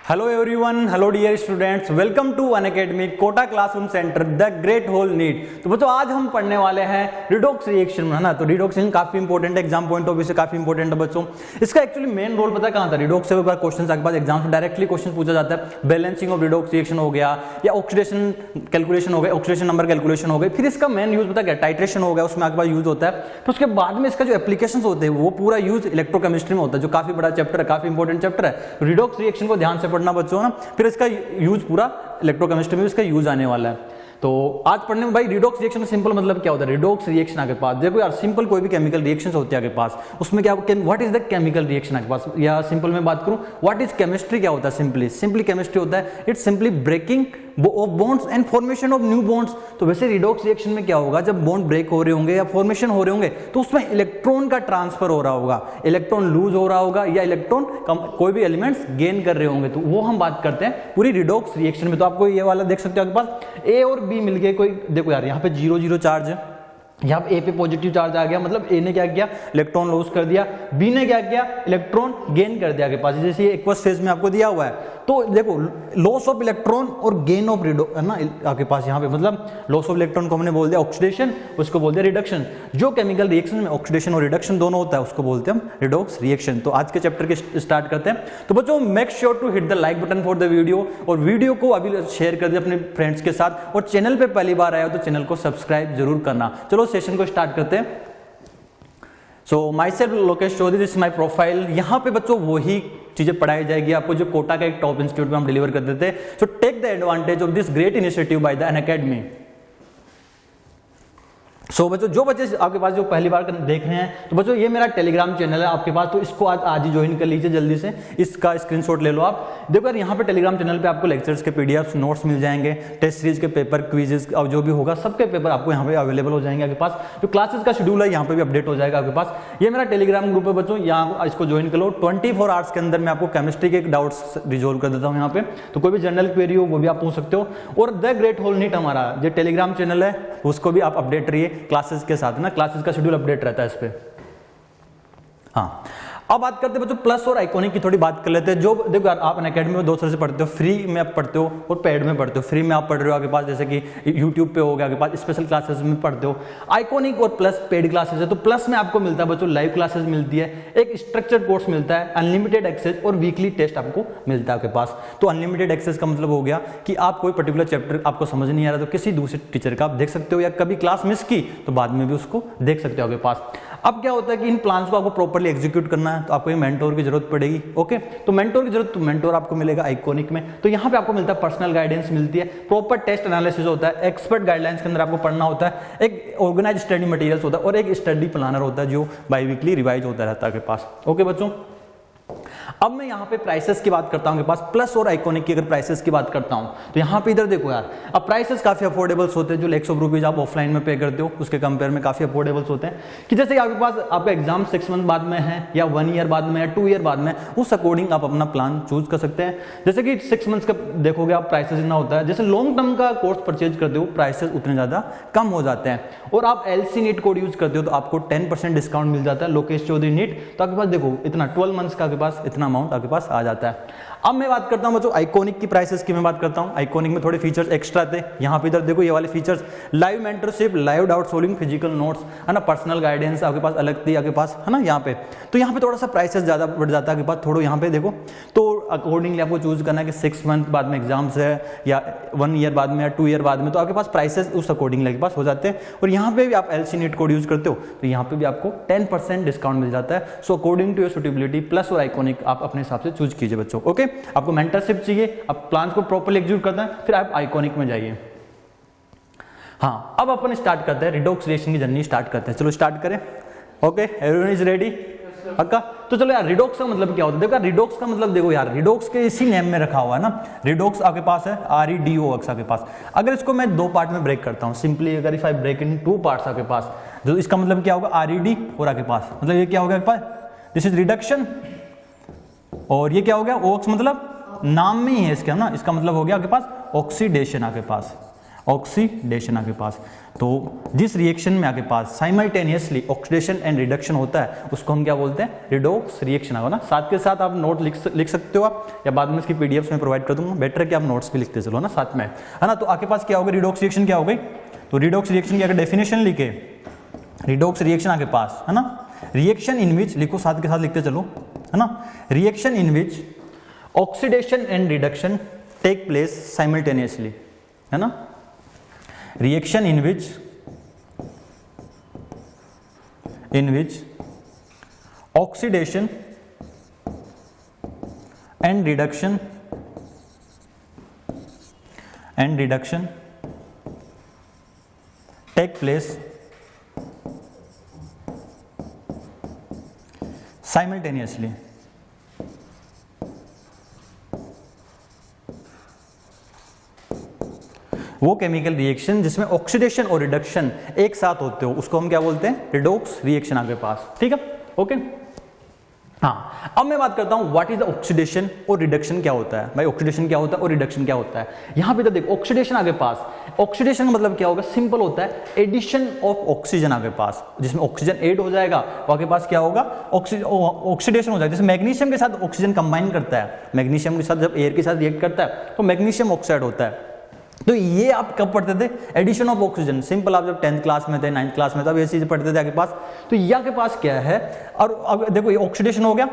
Hello everyone, hello dear students, welcome to Unacademy Kota classroom centre the great whole NEET. तो बच्चों आज हम पढ़ने वाले हैं रिडॉक्स रिएक्शन, है ना। तो रिडॉक्स रिएक्शन काफी इंपॉर्टेंट है, एग्जाम पॉइंट ऑफ व्यू से काफी इंपॉर्टेंट है बच्चों। इसका एक्चुअली मेन रोल पता कहां था? रिडॉक्स से क्वेश्चन आपके पास एग्जाम में डायरेक्टली क्वेश्चन पूछा जाता है। बैलेंसिंग ऑफ रिडॉक्स रिएक्शन हो गया या ऑक्सीडेशन कैलकुलेशन हो गया, ऑक्सीडेशन नंबर कैलकुलेशन हो गई। फिर इसका मेन यूज पता क्या? टाइट्रेशन हो गया, उसमें आपके पास यूज होता है। फिर उसके बाद में इसका जो एप्लीकेशन होते हैं वो पूरा यूज इलेक्ट्रोकेमिस्ट्री में होता है, जो काफी बड़ा चैप्टर है, काफी इंपॉर्टेंट चैप्टर है। रिडॉक्स रिएक्शन को ध्यान से पढ़ना बच्चों ना, फिर इसका यूज पूरा इलेक्ट्रोकेमिस्ट्री में इसका यूज आने वाला है। तो आज पढ़ने में भाई रिडॉक्स रिएक्शन का सिंपल मतलब क्या होता है? रिडॉक्स रिएक्शन आपके पास देखो यार, सिंपल कोई भी केमिकल रिएक्शंस होती है आपके पास, उसमें क्या what is the chemical reaction आपके पास, या सिंपल में बात करूं व्हाट इज केमिस्ट्री क्या होता है? सिंपली केमिस्ट्री होता है it's simply breaking of bonds and formation of new bonds. तो वैसे रिडॉक्स रिएक्शन में क्या होगा? जब बॉन्ड ब्रेक हो रहे होंगे या फॉर्मेशन हो रहे होंगे तो उसमें इलेक्ट्रॉन का ट्रांसफर हो रहा होगा, इलेक्ट्रॉन लूज हो रहा होगा या इलेक्ट्रॉन कोई भी एलिमेंट्स गेन कर रहे होंगे। तो वो हम बात करते हैं पूरी रिडॉक्स रिएक्शन में। तो आपको ये वाला देख सकते हो आपके पास ए और बी मिलके कोई, देखो यार यहाँ पे 0-0 चार्ज है, यहाँ पे ए पे पॉजिटिव चार्ज आ गया, मतलब ए ने क्या किया? इलेक्ट्रॉन लॉस कर दिया, बी ने क्या किया? इलेक्ट्रॉन गेन कर दिया आपके पास, जैसे ये एक्वस फेज में आपको दिया हुआ है। तो देखो लॉस ऑफ इलेक्ट्रॉन और गेन ऑफ है ना आपके पास यहाँ पे, मतलब लॉस ऑफ इलेक्ट्रॉन को हमने बोल दिया ऑक्सीडेशन, उसको बोल दिया रिडक्शन। जो केमिकल रिएक्शन में ऑक्सीडेशन और रिडक्शन दोनों होता है उसको बोलते हैं हम रिडॉक्स रिएक्शन। तो आज के चैप्टर के स्टार्ट करते हैं। तो बच्चों make sure to hit the like button for the video, और वीडियो को अभी शेयर कर दिया अपने फ्रेंड्स के साथ, और चैनल पे पहली बार आया हो तो चैनल को सब्सक्राइब जरूर करना। चलो सेशन को स्टार्ट करते हैं। So myself Lokesh Chaudhary, this is my profile. यहाँ पे बच्चों वही चीजें पढ़ाई जाएगी आपको जो कोटा का एक टॉप इंस्टीट्यूट में हम डिलीवर करते थे। So take the advantage of this great initiative by the Unacademy. So बच्चों जो बच्चे आपके पास जो पहली बार देख रहे हैं, तो बच्चों ये मेरा टेलीग्राम चैनल है आपके पास, तो इसको आज ही ज्वाइन कर लीजिए जल्दी से, इसका स्क्रीनशॉट ले लो आप। देखो यार यहाँ पे टेलीग्राम चैनल पे आपको लेक्चर्स के पीडीएफ नोट्स मिल जाएंगे, टेस्ट सीरीज के पेपर, क्विजेस और जो भी होगा सबके पेपर आपको यहाँ पे अवेलेबल हो जाएंगे आपके पास। जो क्लासेस का शेड्यूल है यहाँ पे भी अपडेट हो जाएगा आपके पास। ये मेरा टेलीग्राम ग्रुप है बच्चों, यहाँ इसको ज्वाइन कर लो। 24 आवर्स के अंदर मैं आपको केमिस्ट्री के डाउट्स रिजोल्व कर देता हूँ यहाँ पे, तो कोई भी जनरल क्वेरी हो वो भी आप पूछ सकते हो। और द ग्रेट होल नीट हमारा जो टेलीग्राम चैनल है उसको भी आप अपडेट रहिए क्लासेस के साथ ना, क्लासेस का शेड्यूल अपडेट रहता है इस पे। हाँ अब बात करते हैं बच्चों प्लस और आइकॉनिक की, थोड़ी बात कर लेते हैं। जो देखो आप अनअकैडमी में दो तरह से पढ़ते हो, फ्री में आप पढ़ते हो और पेड में पढ़ते हो। फ्री में आप पढ़ रहे हो आपके पास जैसे कि यूट्यूब पे हो गया आपके पास, स्पेशल क्लासेस में पढ़ते हो। आइकॉनिक और प्लस पेड क्लासेस है। तो प्लस में आपको मिलता है बच्चों लाइव क्लासेस मिलती है, एक स्ट्रक्चर्ड कोर्स मिलता है, अनलिमिटेड एक्सेस और वीकली टेस्ट आपको मिलता है आपके पास। तो अनलिमिटेड एक्सेस का मतलब हो गया कि आप कोई पर्टिकुलर चैप्टर आपको समझ नहीं आ रहा तो किसी दूसरे टीचर का आप देख सकते हो, या कभी क्लास मिस की तो बाद में भी उसको देख सकते हो आपके पास। अब क्या होता है कि इन प्लान्स को आपको प्रॉपर्ली एग्जीक्यूट करना है तो आपको ये मेंटोर की जरूरत पड़ेगी। ओके, तो मेंटोर की जरूरत, तो मेंटोर आपको मिलेगा आइकॉनिक में। तो यहाँ पे आपको मिलता है पर्सनल गाइडेंस मिलती है, प्रॉपर टेस्ट एनालिसिस होता है, एक्सपर्ट गाइडलाइंस के अंदर आपको पढ़ना होता है, एक ऑर्गेनाइज स्टडी मटेरियल्स होता है और एक स्टडी प्लानर होता है जो बाई वीकली रिवाइज होता रहता है आपके पास। ओके बच्चों, अब मैं यहाँ पे प्राइसेस की बात करता हूँ आपके पास। प्लस और आइकॉनिक की अगर प्राइसेस की बात करता हूँ तो यहाँ पे इधर देखो यार, अब प्राइसेस काफी अफोर्डेबल्स होते हैं। जो लाइक्स ऑफ रुपीज आप ऑफलाइन में पे करते हो उसके कंपेयर में काफी अफोर्डेबल्स होते हैं। कि जैसे आपके पास आपका एग्जाम 6 मंथ बाद में है या 1 ईयर बाद में या 2 ईयर बाद में, उस अकॉर्डिंग आप अपना प्लान चूज कर सकते हैं। जैसे कि 6 मंथ्स का देखोगे आप प्राइसेस इतना होता है, जैसे लॉन्ग टर्म का कोर्स परचेज करते हो प्राइसेस उतने ज्यादा कम हो जाते हैं। और आप एलसी नीट कोड यूज करते हो तो आपको 10% डिस्काउंट मिल जाता है, लोकेश चौधरी नीट। तो आपके पास देखो इतना 12 मंथ्स का आपके पास इतना अमाउंट आपके पास आ जाता है। अब मैं बात करता हूं बच्चों आइकॉनिक की प्राइसेस की मैं बात करता हूं। आइकॉनिक में थोड़े फीचर्स एक्स्ट्रा थे। यहाँ पे इधर देखो ये वाले features, live mentorship, live doubt solving, physical notes, है ना, पर्सनल गाइडेंस आपके पास अलग थी आपके पास, है ना यहाँ पे। तो यहाँ पे थोड़ा सा प्राइसेस ज्यादा बढ़ जाता है आपके पास। थोड़ा यहाँ पे देखो तो अकॉर्डिंगली आपको चूज करना है कि 6 मंथ बाद में एग्जाम्स है या 1 ईयर बाद में या 2 ईयर बाद में, तो आपके पास प्राइसेस उस अकॉर्डिंगली आपके पास हो जाते हैं। और यहाँ पे भी आप एलसी नीट कोड यूज करते हो तो यहाँ पे भी आपको 10% डिस्काउंट मिल जाता है। So according to your suitability plus और आइकॉनिक आप अपने हिसाब से चूज कीजिए बच्चों। ओके, आपको मेंटरशिप चाहिए, आप प्लान्स को प्रॉपर्ली एग्जीक्यूट करना है, फिर आप आइकॉनिक में जाइए। हाँ अब अपन स्टार्ट करते हैं रिडॉक्स रिएक्शन की जर्नी स्टार्ट करते हैं। चलो स्टार्ट करें। Okay, everyone is ready? पक्का? तो चलो यार रिडॉक्स का मतलब क्या होता है? देखो रिडॉक्स का मतलब देखो यार, रिडॉक्स के इसी नेम में रखा हुआ है ना। रिडॉक्स आपके पास है REDOX आपके पास। अगर इसको मैं 2 पार्ट में ब्रेक करता हूं, सिंपली अगर if I break in 2 parts आपके पास, जो इसका मतलब क्या होगा RED और आपके पास मतलब ये क्या होगा आपके पास, दिस इज रिडक्शन, और ये क्या हो गया OX, मतलब नाम में ही है इसका ना, इसका मतलब हो गया आपके पास ऑक्सीडेशन आपके पास। ऑक्सीडेशन आपके पास। तो जिस रिएक्शन में आपके पास साइमल्टेनियसली ऑक्सीडेशन एंड रिडक्शन होता है उसको हम क्या बोलते हैं, रिडॉक्स रिएक्शन होगा ना। साथ के साथ आप नोट लिख सकते हो आप, या बाद में इसकी पीडीएफ में प्रोवाइड कर दूंगा, बेटर है कि आप नोट्स भी लिखते चलो ना साथ में, है ना। तो आपके पास क्या होगा, रिडॉक्स रिएक्शन क्या हो गई, तो रिडॉक्स रिएक्शन की अगर डेफिनेशन लिखे, रिडॉक्स रिएक्शन आपके पास है ना, रिएक्शन इन विच, लिखो साथ के साथ लिखते चलो, है ना, reaction in which oxidation and reduction take place simultaneously, है ना, reaction in which oxidation and reduction take place simultaneously. वो केमिकल रिएक्शन जिसमें ऑक्सीडेशन और रिडक्शन एक साथ होते हो उसको हम क्या बोलते हैं, रिडॉक्स रिएक्शन आपके पास, ठीक है, ओके। हाँ, अब मैं बात करता हूं व्हाट इज द ऑक्सीडेशन और रिडक्शन क्या होता है। भाई ऑक्सीडेशन क्या होता है और रिडक्शन क्या होता है। यहां पे तो देखो ऑक्सीडेशन आगे पास, ऑक्सीडेशन का मतलब क्या होगा, सिंपल होता है एडिशन ऑफ ऑक्सीजन आगे पास, जिसमें ऑक्सीजन ऐड हो जाएगा वो आपके पास क्या होगा, ऑक्सीडेशन हो जाएगा। जैसे मैग्नीशियम के साथ ऑक्सीजन कंबाइन करता है, मैग्नीशियम के साथ जब एयर के साथ रिएक्ट करता है तो मैग्नीशियम ऑक्साइड होता है। तो ये आप कब पढ़ते थे, एडिशन ऑफ ऑक्सीजन, सिंपल आप जब 10th क्लास में थे, 9th क्लास में तब ये चीज पढ़ते थे आपके पास। तो ये आपके पास क्या है, और अब देखो ये ऑक्सीडेशन हो गया,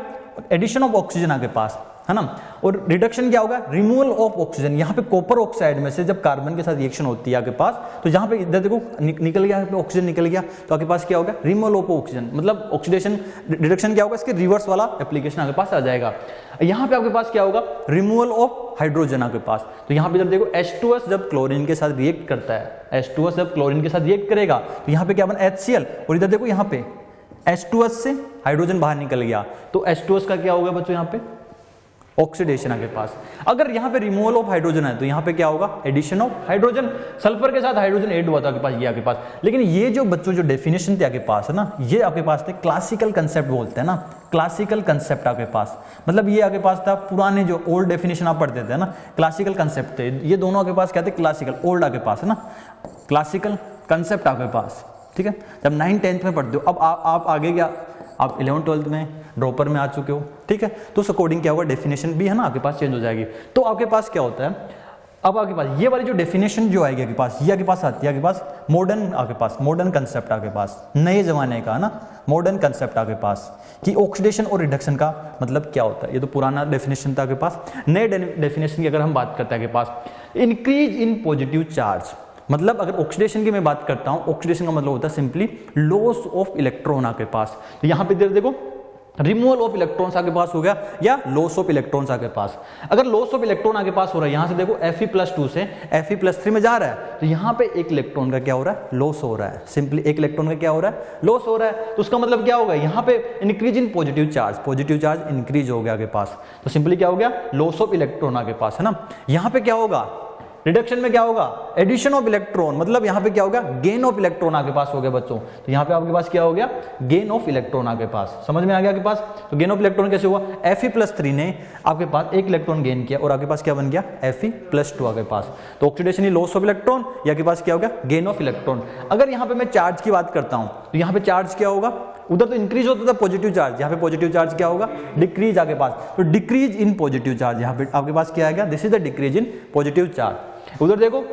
एडिशन ऑफ ऑक्सीजन आपके पास, है ना, और रिडक्शन क्या होगा, रिमूवल ऑफ ऑक्सीजन। यहाँ पे कॉपर ऑक्साइड में से जब कार्बन के साथ रिएक्शन होती है आपके पास, तो यहाँ पे इधर देखो निकल गया, ऑक्सीजन निकल गया, तो आपके पास क्या होगा, रिमूवल ऑफ ऑक्सीजन, मतलब ऑक्सीडेशन रिडक्शन क्या होगा, इसके रिवर्स वाला एप्लीकेशन आपके पास आ जाएगा। यहाँ पे आपके पास क्या होगा, रिमूवल ऑफ हाइड्रोजन आपके पास। तो यहाँ पे जब देखो H2S जब क्लोरीन के साथ रिएक्ट करता है, H2S जब क्लोरीन के साथ रिएक्ट करेगा तो यहाँ पे क्या बना, HCl, और इधर देखो यहाँ पे H2S से हाइड्रोजन बाहर निकल गया, तो H2S का क्या होगा बच्चों, यहाँ पे ऑक्सीडेशन आपके पास। अगर यहाँ पे रिमूवल ऑफ हाइड्रोजन है तो यहाँ पे क्या होगा, एडिशन ऑफ हाइड्रोजन, सल्फर के साथ हाइड्रोजन ऐड हुआ था आपके पास, ये आपके पास। लेकिन ये जो बच्चों जो डेफिनेशन थे आपके पास है ना, ये आपके पास थे क्लासिकल कंसेप्ट बोलते हैं ना, क्लासिकल कंसेप्ट आपके पास, मतलब ये आपके पास था पुराने जो ओल्ड डेफिनेशन आप पढ़ते थे ना, क्लासिकल कंसेप्ट थे। ये दोनों आपके पास क्या थे, क्लासिकल, ओल्ड आपके पास है ना, क्लासिकल कंसेप्ट आपके पास, ठीक है। जब 9th-10th में पढ़ते हो, अब आप आगे क्या, आप 11th-12th में ड्रॉपर में आ चुके हो, ठीक है, तो उस अकॉर्डिंग क्या होगा, डेफिनेशन भी है ना आपके पास चेंज हो जाएगी। तो आपके पास क्या होता है, अब आपके पास ये वाली जो डेफिनेशन जो आएगी आपके पास, ये आपके पास आती है आपके पास मॉडर्न, आपके पास मॉडर्न कंसेप्ट आपके पास, नए जमाने का ना मॉडर्न कंसेप्ट आपके पास, कि ऑक्सीडेशन और रिडक्शन का मतलब क्या होता है। ये तो पुराना डेफिनेशन था आपके पास। नए डेफिनेशन की अगर हम बात करते हैं आपके पास, इंक्रीज इन पॉजिटिव चार्ज, मतलब अगर ऑक्सीडेशन की मैं बात करता हूं, ऑक्सीडेशन का मतलब होता है सिंपली लॉस ऑफ इलेक्ट्रॉन आपके पास। तो यहां पे देखो रिमूवल ऑफ इलेक्ट्रॉन्स आपके पास हो गया, या लॉस ऑफ इलेक्ट्रॉन्स आपके पास। अगर लॉस ऑफ इलेक्ट्रॉन आपके पास हो रहा है, यहां से देखो Fe+2 से Fe+3 में जा रहा है, तो यहां पे एक इलेक्ट्रॉन का क्या हो रहा है, लॉस हो रहा है, सिंपली एक इलेक्ट्रॉन का क्या हो रहा है, लॉस हो रहा है। तो उसका मतलब क्या होगा, यहां पे increase in positive charge increase हो गया आपके पास, तो सिंपली क्या हो गया, लॉस ऑफ इलेक्ट्रॉन आपके पास, है ना। यहां पे क्या होगा, रिडक्शन में क्या होगा, एडिशन ऑफ इलेक्ट्रॉन, मतलब यहां पे क्या होगा, गेन ऑफ इलेक्ट्रॉन आपके पास हो गया बच्चों। तो यहां पे आपके पास क्या हो गया, गेन ऑफ इलेक्ट्रॉन आपके पास, समझ में आ गया आपके पास। तो गेन ऑफ इलेक्ट्रॉन कैसे हुआ, Fe+3 ने आपके पास एक इलेक्ट्रॉन गेन किया और आपके पास क्या बन गया, Fe+2 आपके पास। तो oxidation he loss of electron, या के पास क्या हो गया, गेन ऑफ इलेक्ट्रॉन। अगर यहां पे मैं चार्ज की बात करता हूं तो यहां पे चार्ज क्या होगा, उधर तो इंक्रीज होता था पॉजिटिव चार्ज, यहाँ पे पॉजिटिव चार्ज क्या होगा, डिक्रीज आपके पास। तो डिक्रीज इन पॉजिटिव चार्ज, यहाँ पे आपके पास क्या आएगा, this is the decrease in positive charge. उधर देखो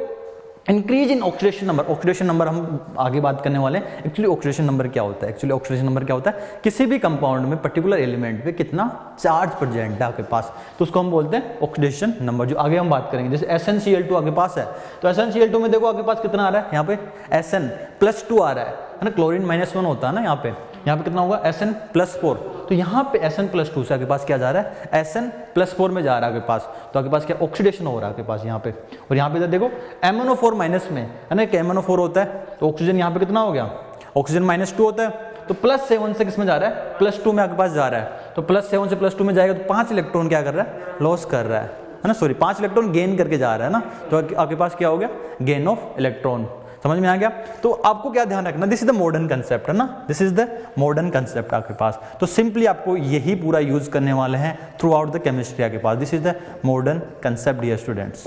increase in oxidation number, oxidation number हम आगे बात करने वाले हैं। एक्चुअली ऑक्सीडेशन नंबर क्या होता है, एक्चुअली ऑक्सीडेशन नंबर क्या होता है, किसी भी कंपाउंड में पर्टिकुलर एलिमेंट पे कितना चार्ज प्रेजेंट है आपके पास, तो उसको हम बोलते हैं ऑक्सीडेशन नंबर, जो आगे हम बात करेंगे। जैसे SnCl2 आपके पास है, तो SnCl2 में देखो आपके पास कितना आ रहा है, यहाँ पे Sn+2 आ रहा है ना, क्लोरीन -1 होता है ना, यहाँ पे कितना होगा, Sn+4। तो यहाँ पे Sn+2 से आपके पास क्या जा रहा है, Sn+4 में जा रहा है आपके पास। तो आपके पास क्या ऑक्सीडेशन हो रहा है आपके पास यहाँ पे। और यहाँ पे इधर देखो MnO4 माइनस में है ना, MnO4 होता है, तो ऑक्सीजन यहाँ पे कितना हो गया, ऑक्सीजन -2 होता है, तो +7 से किस में जा रहा है, +2 में आपके पास जा रहा है। तो +7 से +2 में जाएगा तो 5 इलेक्ट्रॉन क्या कर रहा है, लॉस कर रहा है ना, सॉरी 5 इलेक्ट्रॉन गेन करके जा रहा है ना। तो आपके पास क्या हो गया, गेन ऑफ इलेक्ट्रॉन। समझ में आ गया। तो आपको क्या ध्यान रखना, this is the modern concept है ना, this is the modern concept आपके पास। तो सिंपली आपको यही पूरा यूज करने वाले हैं थ्रू आउट द केमिस्ट्री आपके पास। This is the modern concept dear students.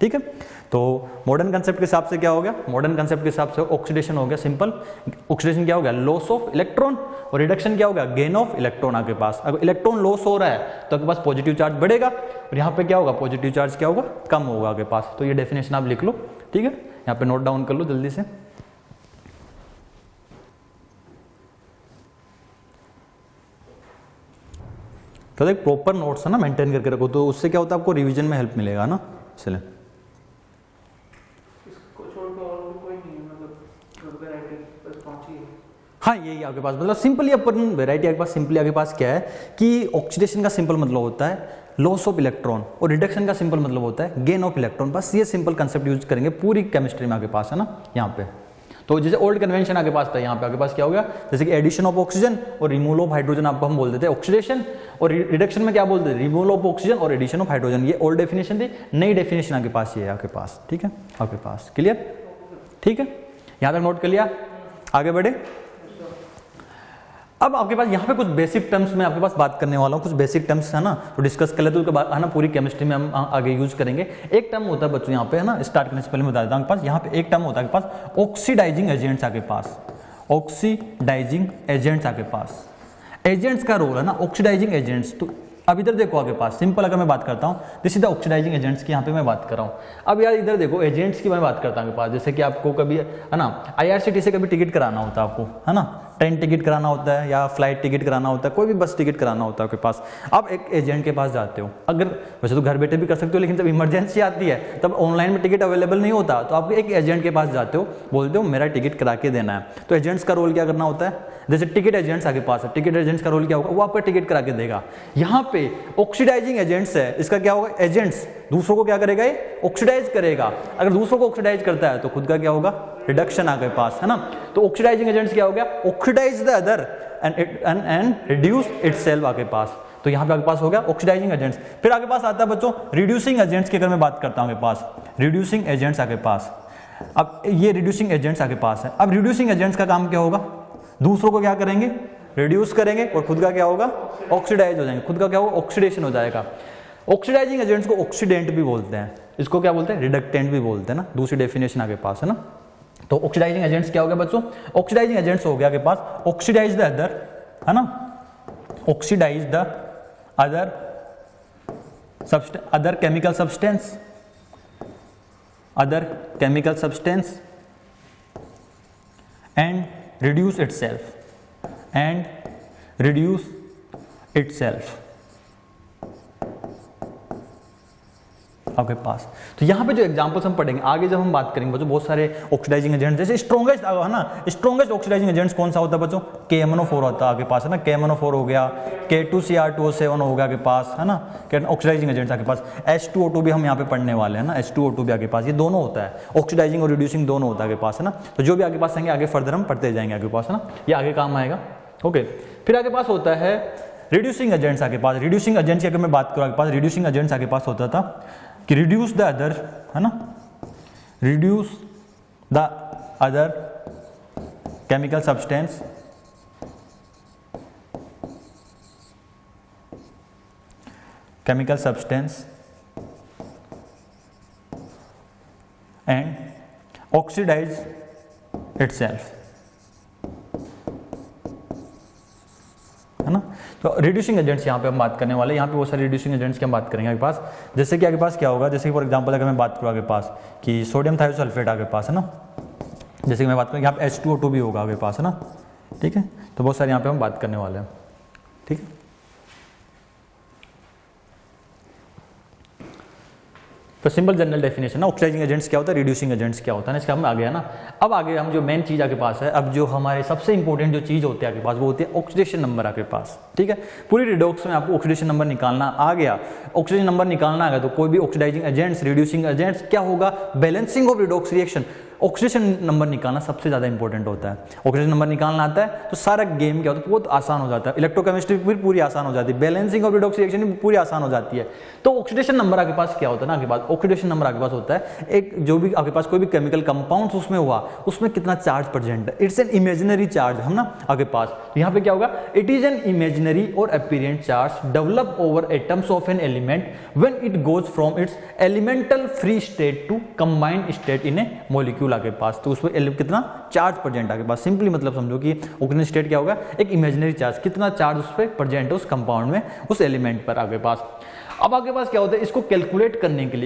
ठीक है। तो मॉडर्न कंसेप्ट के हिसाब से क्या हो गया, मॉडर्न कंसेप्ट के हिसाब से ऑक्सीडेशन हो गया सिंपल, ऑक्सीडेशन क्या हो गया, लॉस ऑफ इलेक्ट्रॉन, और रिडक्शन क्या हो गया, गेन ऑफ इलेक्ट्रॉन। आपके पास अगर इलेक्ट्रॉन लॉस हो रहा है तो आपके पास पॉजिटिव चार्ज बढ़ेगा, और यहाँ पे क्या होगा, पॉजिटिव चार्ज क्या होगा, कम होगा आपके पास। तो ये डेफिनेशन आप लिख लो, ठीक है, यहाँ पे नोट डाउन कर लो जल्दी से। तो एक प्रॉपर नोट्स है ना मेंटेन करके रखो, तो उससे क्या होता है आपको रिवीजन में हेल्प मिलेगा ना, इसलिए। हाँ यही आपके पास मतलब सिंपली अपन वेराइटी आपके पास सिंपली आपके पास क्या है कि ऑक्सीडेशन का सिंपल मतलब होता है लॉस ऑफ इलेक्ट्रॉन, और रिडक्शन का सिंपल मतलब होता है गेन ऑफ इलेक्ट्रॉन। बस ये सिंपल कंसेप्ट यूज करेंगे पूरी केमिस्ट्री में आपके पास, है ना, यहाँ पे। तो जैसे ओल्ड कन्वेंशन आपके पास था, यहाँ पे आपके पास क्या हो गया, जैसे कि एडिशन ऑफ ऑक्सीजन और रिमूवल ऑफ हाइड्रोजन आपको हम बोल देते हैं ऑक्सीडेशन, और रिडक्शन में क्या बोलते हैं, रिमूवल ऑफ ऑक्सीजन और एडिशन ऑफ हाइड्रोजन। ये ओल्ड डेफिनेशन थी, नई डेफिनेशन आपके पास ये है आपके पास, ठीक है, आपके पास क्लियर, ठीक है, यहाँ तक नोट कर लिया, आगे बढ़े। अब आपके पास यहाँ पे कुछ बेसिक टर्म्स में आपके पास बात करने वाला हूँ, कुछ बेसिक टर्म्स है ना, तो डिस्कस कर लेते हैं, उसके बाद है ना पूरी केमिस्ट्री में हम आगे यूज करेंगे। एक टर्म होता है बच्चों यहाँ पे, है ना, स्टार्ट करने से पहले मैं बता देता हूँ, आपके पास यहाँ पे एक टर्म होता है आपके पास ऑक्सीडाइजिंग एजेंट्स आपके पास, ऑक्सीडाइजिंग एजेंट्स आपके पास, एजेंट्स का रोल है ना, ऑक्सीडाइजिंग एजेंट्स। तो अब इधर देखो आपके पास सिंपल अगर मैं बात करता हूँ, this is the oxidising agents की यहाँ पे मैं बात कर रहा हूँ। अब यार इधर देखो एजेंट्स की मैं बात करता हूँ आपके पास, जैसे कि आपको कभी है ना IRCTC से कभी टिकट कराना होता है आपको, है ना, ट्रेन टिकट कराना होता है या फ्लाइट टिकट कराना होता है, कोई भी बस टिकट कराना होता है आपके पास, आप एक एजेंट के पास जाते हो। अगर वैसे तो घर बैठे भी कर सकते हो, लेकिन जब इमरजेंसी आती है तब ऑनलाइन में टिकट अवेलेबल नहीं होता, तो आप एक एजेंट के पास जाते हो, बोलते हो मेरा टिकट करा के देना है। तो एजेंट्स का रोल क्या करना होता है, जैसे टिकट एजेंट्स आपके पास है, टिकट एजेंट्स का रोल क्या होगा, वो आपका टिकट करा के देगा। यहाँ पे ऑक्सीडाइजिंग एजेंट्स है, इसका क्या होगा, एजेंट्स दूसरों को क्या करेगा, ये ऑक्सीडाइज करेगा। अगर दूसरों को ऑक्सीडाइज करता है तो खुद का क्या होगा, रिडक्शन आपके पास, है ना। तो ऑक्सीडाइजिंग एजेंट्स क्या हो गया, oxidise the other and reduce itself आपके पास। तो यहाँ पे आपके पास हो गया ऑक्सीडाइजिंग एजेंट्स। फिर आपके पास आता है बच्चों रिड्यूसिंग एजेंट्स की, अगर मैं बात करता हूँ आपके पास रिड्यूसिंग एजेंट्स आपके पास। अब ये रिड्यूसिंग एजेंट्स आपके पास है। अब रिड्यूसिंग एजेंट्स का काम क्या होगा, दूसरों को क्या करेंगे, रिड्यूस करेंगे, और खुद का क्या होगा, ऑक्सीडाइज हो जाएंगे, खुद का क्या होगा, ऑक्सीडेशन हो जाएगा। ऑक्सीडाइजिंग एजेंट्स को ऑक्सीडेंट भी बोलते हैं, इसको क्या बोलते हैं, रिडक्टेंट भी बोलते हैं ना, दूसरी डेफिनेशन आपके पास है ना। तो ऑक्सीडाइजिंग एजेंट्स क्या हो गया बच्चों, ऑक्सीडाइजिंग एजेंट्स हो गया आपके पास ऑक्सीडाइज द अदर, है ना, oxidise the other chemical substance, other chemical substance and reduce itself, and reduce itself आपके पास। तो यहाँ पे जो एग्जांपल्स हम पढ़ेंगे आगे जब हम बात करेंगे बच्चों, बहुत सारे ऑक्सीडाइजिंग एजेंट्स, जैसे स्ट्रॉन्गेस्ट है ना, स्ट्रॉन्गेस्ट ऑक्सीडाइजिंग एजेंट्स कौन सा होता है बच्चों, KMnO4 होता है आपके पास, है ना, KMnO4 हो गया, K2Cr2O7 हो गया आपके पास, है ना, ऑक्सीडाइजिंग एजेंट्स आपके पास। H2O2 भी हम यहाँ पे पढ़ने वाले हैं ना, H2O2 भी आपके पास, ये दोनों होता है, ऑक्सीडाइजिंग और रिड्यूसिंग दोनों होता है आपके पास, है ना। तो जो भी आपके पास आएंगे आगे फर्दर हम पढ़ते जाएंगे आपके पास, है ना, ये आगे काम आएगा, ओके। फिर आपके पास होता है रिड्यूसिंग एजेंट्स आपके पास। रिड्यूसिंग एजेंट्स की अगर मैं बात करूँ आपके पास, रिड्यूसिंग एजेंट्स आपके पास होता था कि रिड्यूस द अदर, है ना, reduce the other chemical substance and oxidise itself, है ना। तो रिड्यूसिंग एजेंट्स यहाँ पे हम बात करने वाले हैं, यहाँ पे बहुत सारे रिड्यूसिंग एजेंट्स की हम बात करेंगे आपके पास। जैसे कि आपके पास क्या होगा, जैसे फॉर एग्जांपल अगर मैं बात करूँ आपके पास कि सोडियम थायोसल्फेट आपके पास, है ना, जैसे कि मैं बात करूँ यहाँ पे H2O2 भी होगा आपके पास, है ना, ठीक है। तो बहुत सारे यहाँ पे हम बात करने वाले हैं, ठीक है। तो सिंपल जनरल डेफिनेशन ना, ऑक्सीडाइजिंग एजेंट्स क्या होता है, रिड्यूसिंग एजेंट्स क्या होता है ना, इसका हम आ गया ना। अब आगे हम जो मेन चीज आपके पास है, अब जो हमारे सबसे इंपॉर्टेंट जो चीज होती है आपके पास, वो होती है ऑक्सीडेशन नंबर आपके पास, ठीक है। पूरी रिडॉक्स में आपको ऑक्सीडेशन नंबर निकालना आ गया, ऑक्सीडेशन नंबर निकालना आ गया तो कोई भी ऑक्सीडाइजिंग एजेंट्स, रिड्यूसिंग एजेंट्स क्या होगा, balancing of redox reaction, oxidation number निकालना सबसे ज़्यादा इंपॉर्टेंट होता है। ऑक्सीडेशन नंबर निकालना आता है तो सारा गेम क्या होता है, बहुत आसान हो जाता है। इलेक्ट्रोकेमिस्ट्री भी पूरी आसान हो जाती है, बैलेंसिंग और रिडॉक्स रिएक्शन भी पूरी आसान हो जाती है। तो ऑक्सीडेशन नंबर आपके पास क्या होता है ना, आपके पास ऑक्सीडेशन नंबर आपके पास होता है एक जो भी आपके पास कोई भी केमिकल कंपाउंड्स उसमें हुआ, उसमें कितना चार्ज प्रेजेंट है। इट्स एन इमेजिनरी चार्ज है ना आपके पास। यहाँ पे क्या होगा, इट इज एन इमेजिनरी और apparent charge develop over atoms of an element when it goes from its elemental free state to combined state in a molecule आपके पास। तो उसमें कितना चार्ज प्रेजेंट आपके पास। सिंपली मतलब समझो कि ऑक्सीजन स्टेट क्या होगा, एक इमेजिनरी चार्ज, कितना चार्ज उस पर प्रेजेंट है उस कंपाउंड में, उस एलिमेंट पर आपके पास। अब आपके पास क्या होता है, इसको कैलकुलेट करने के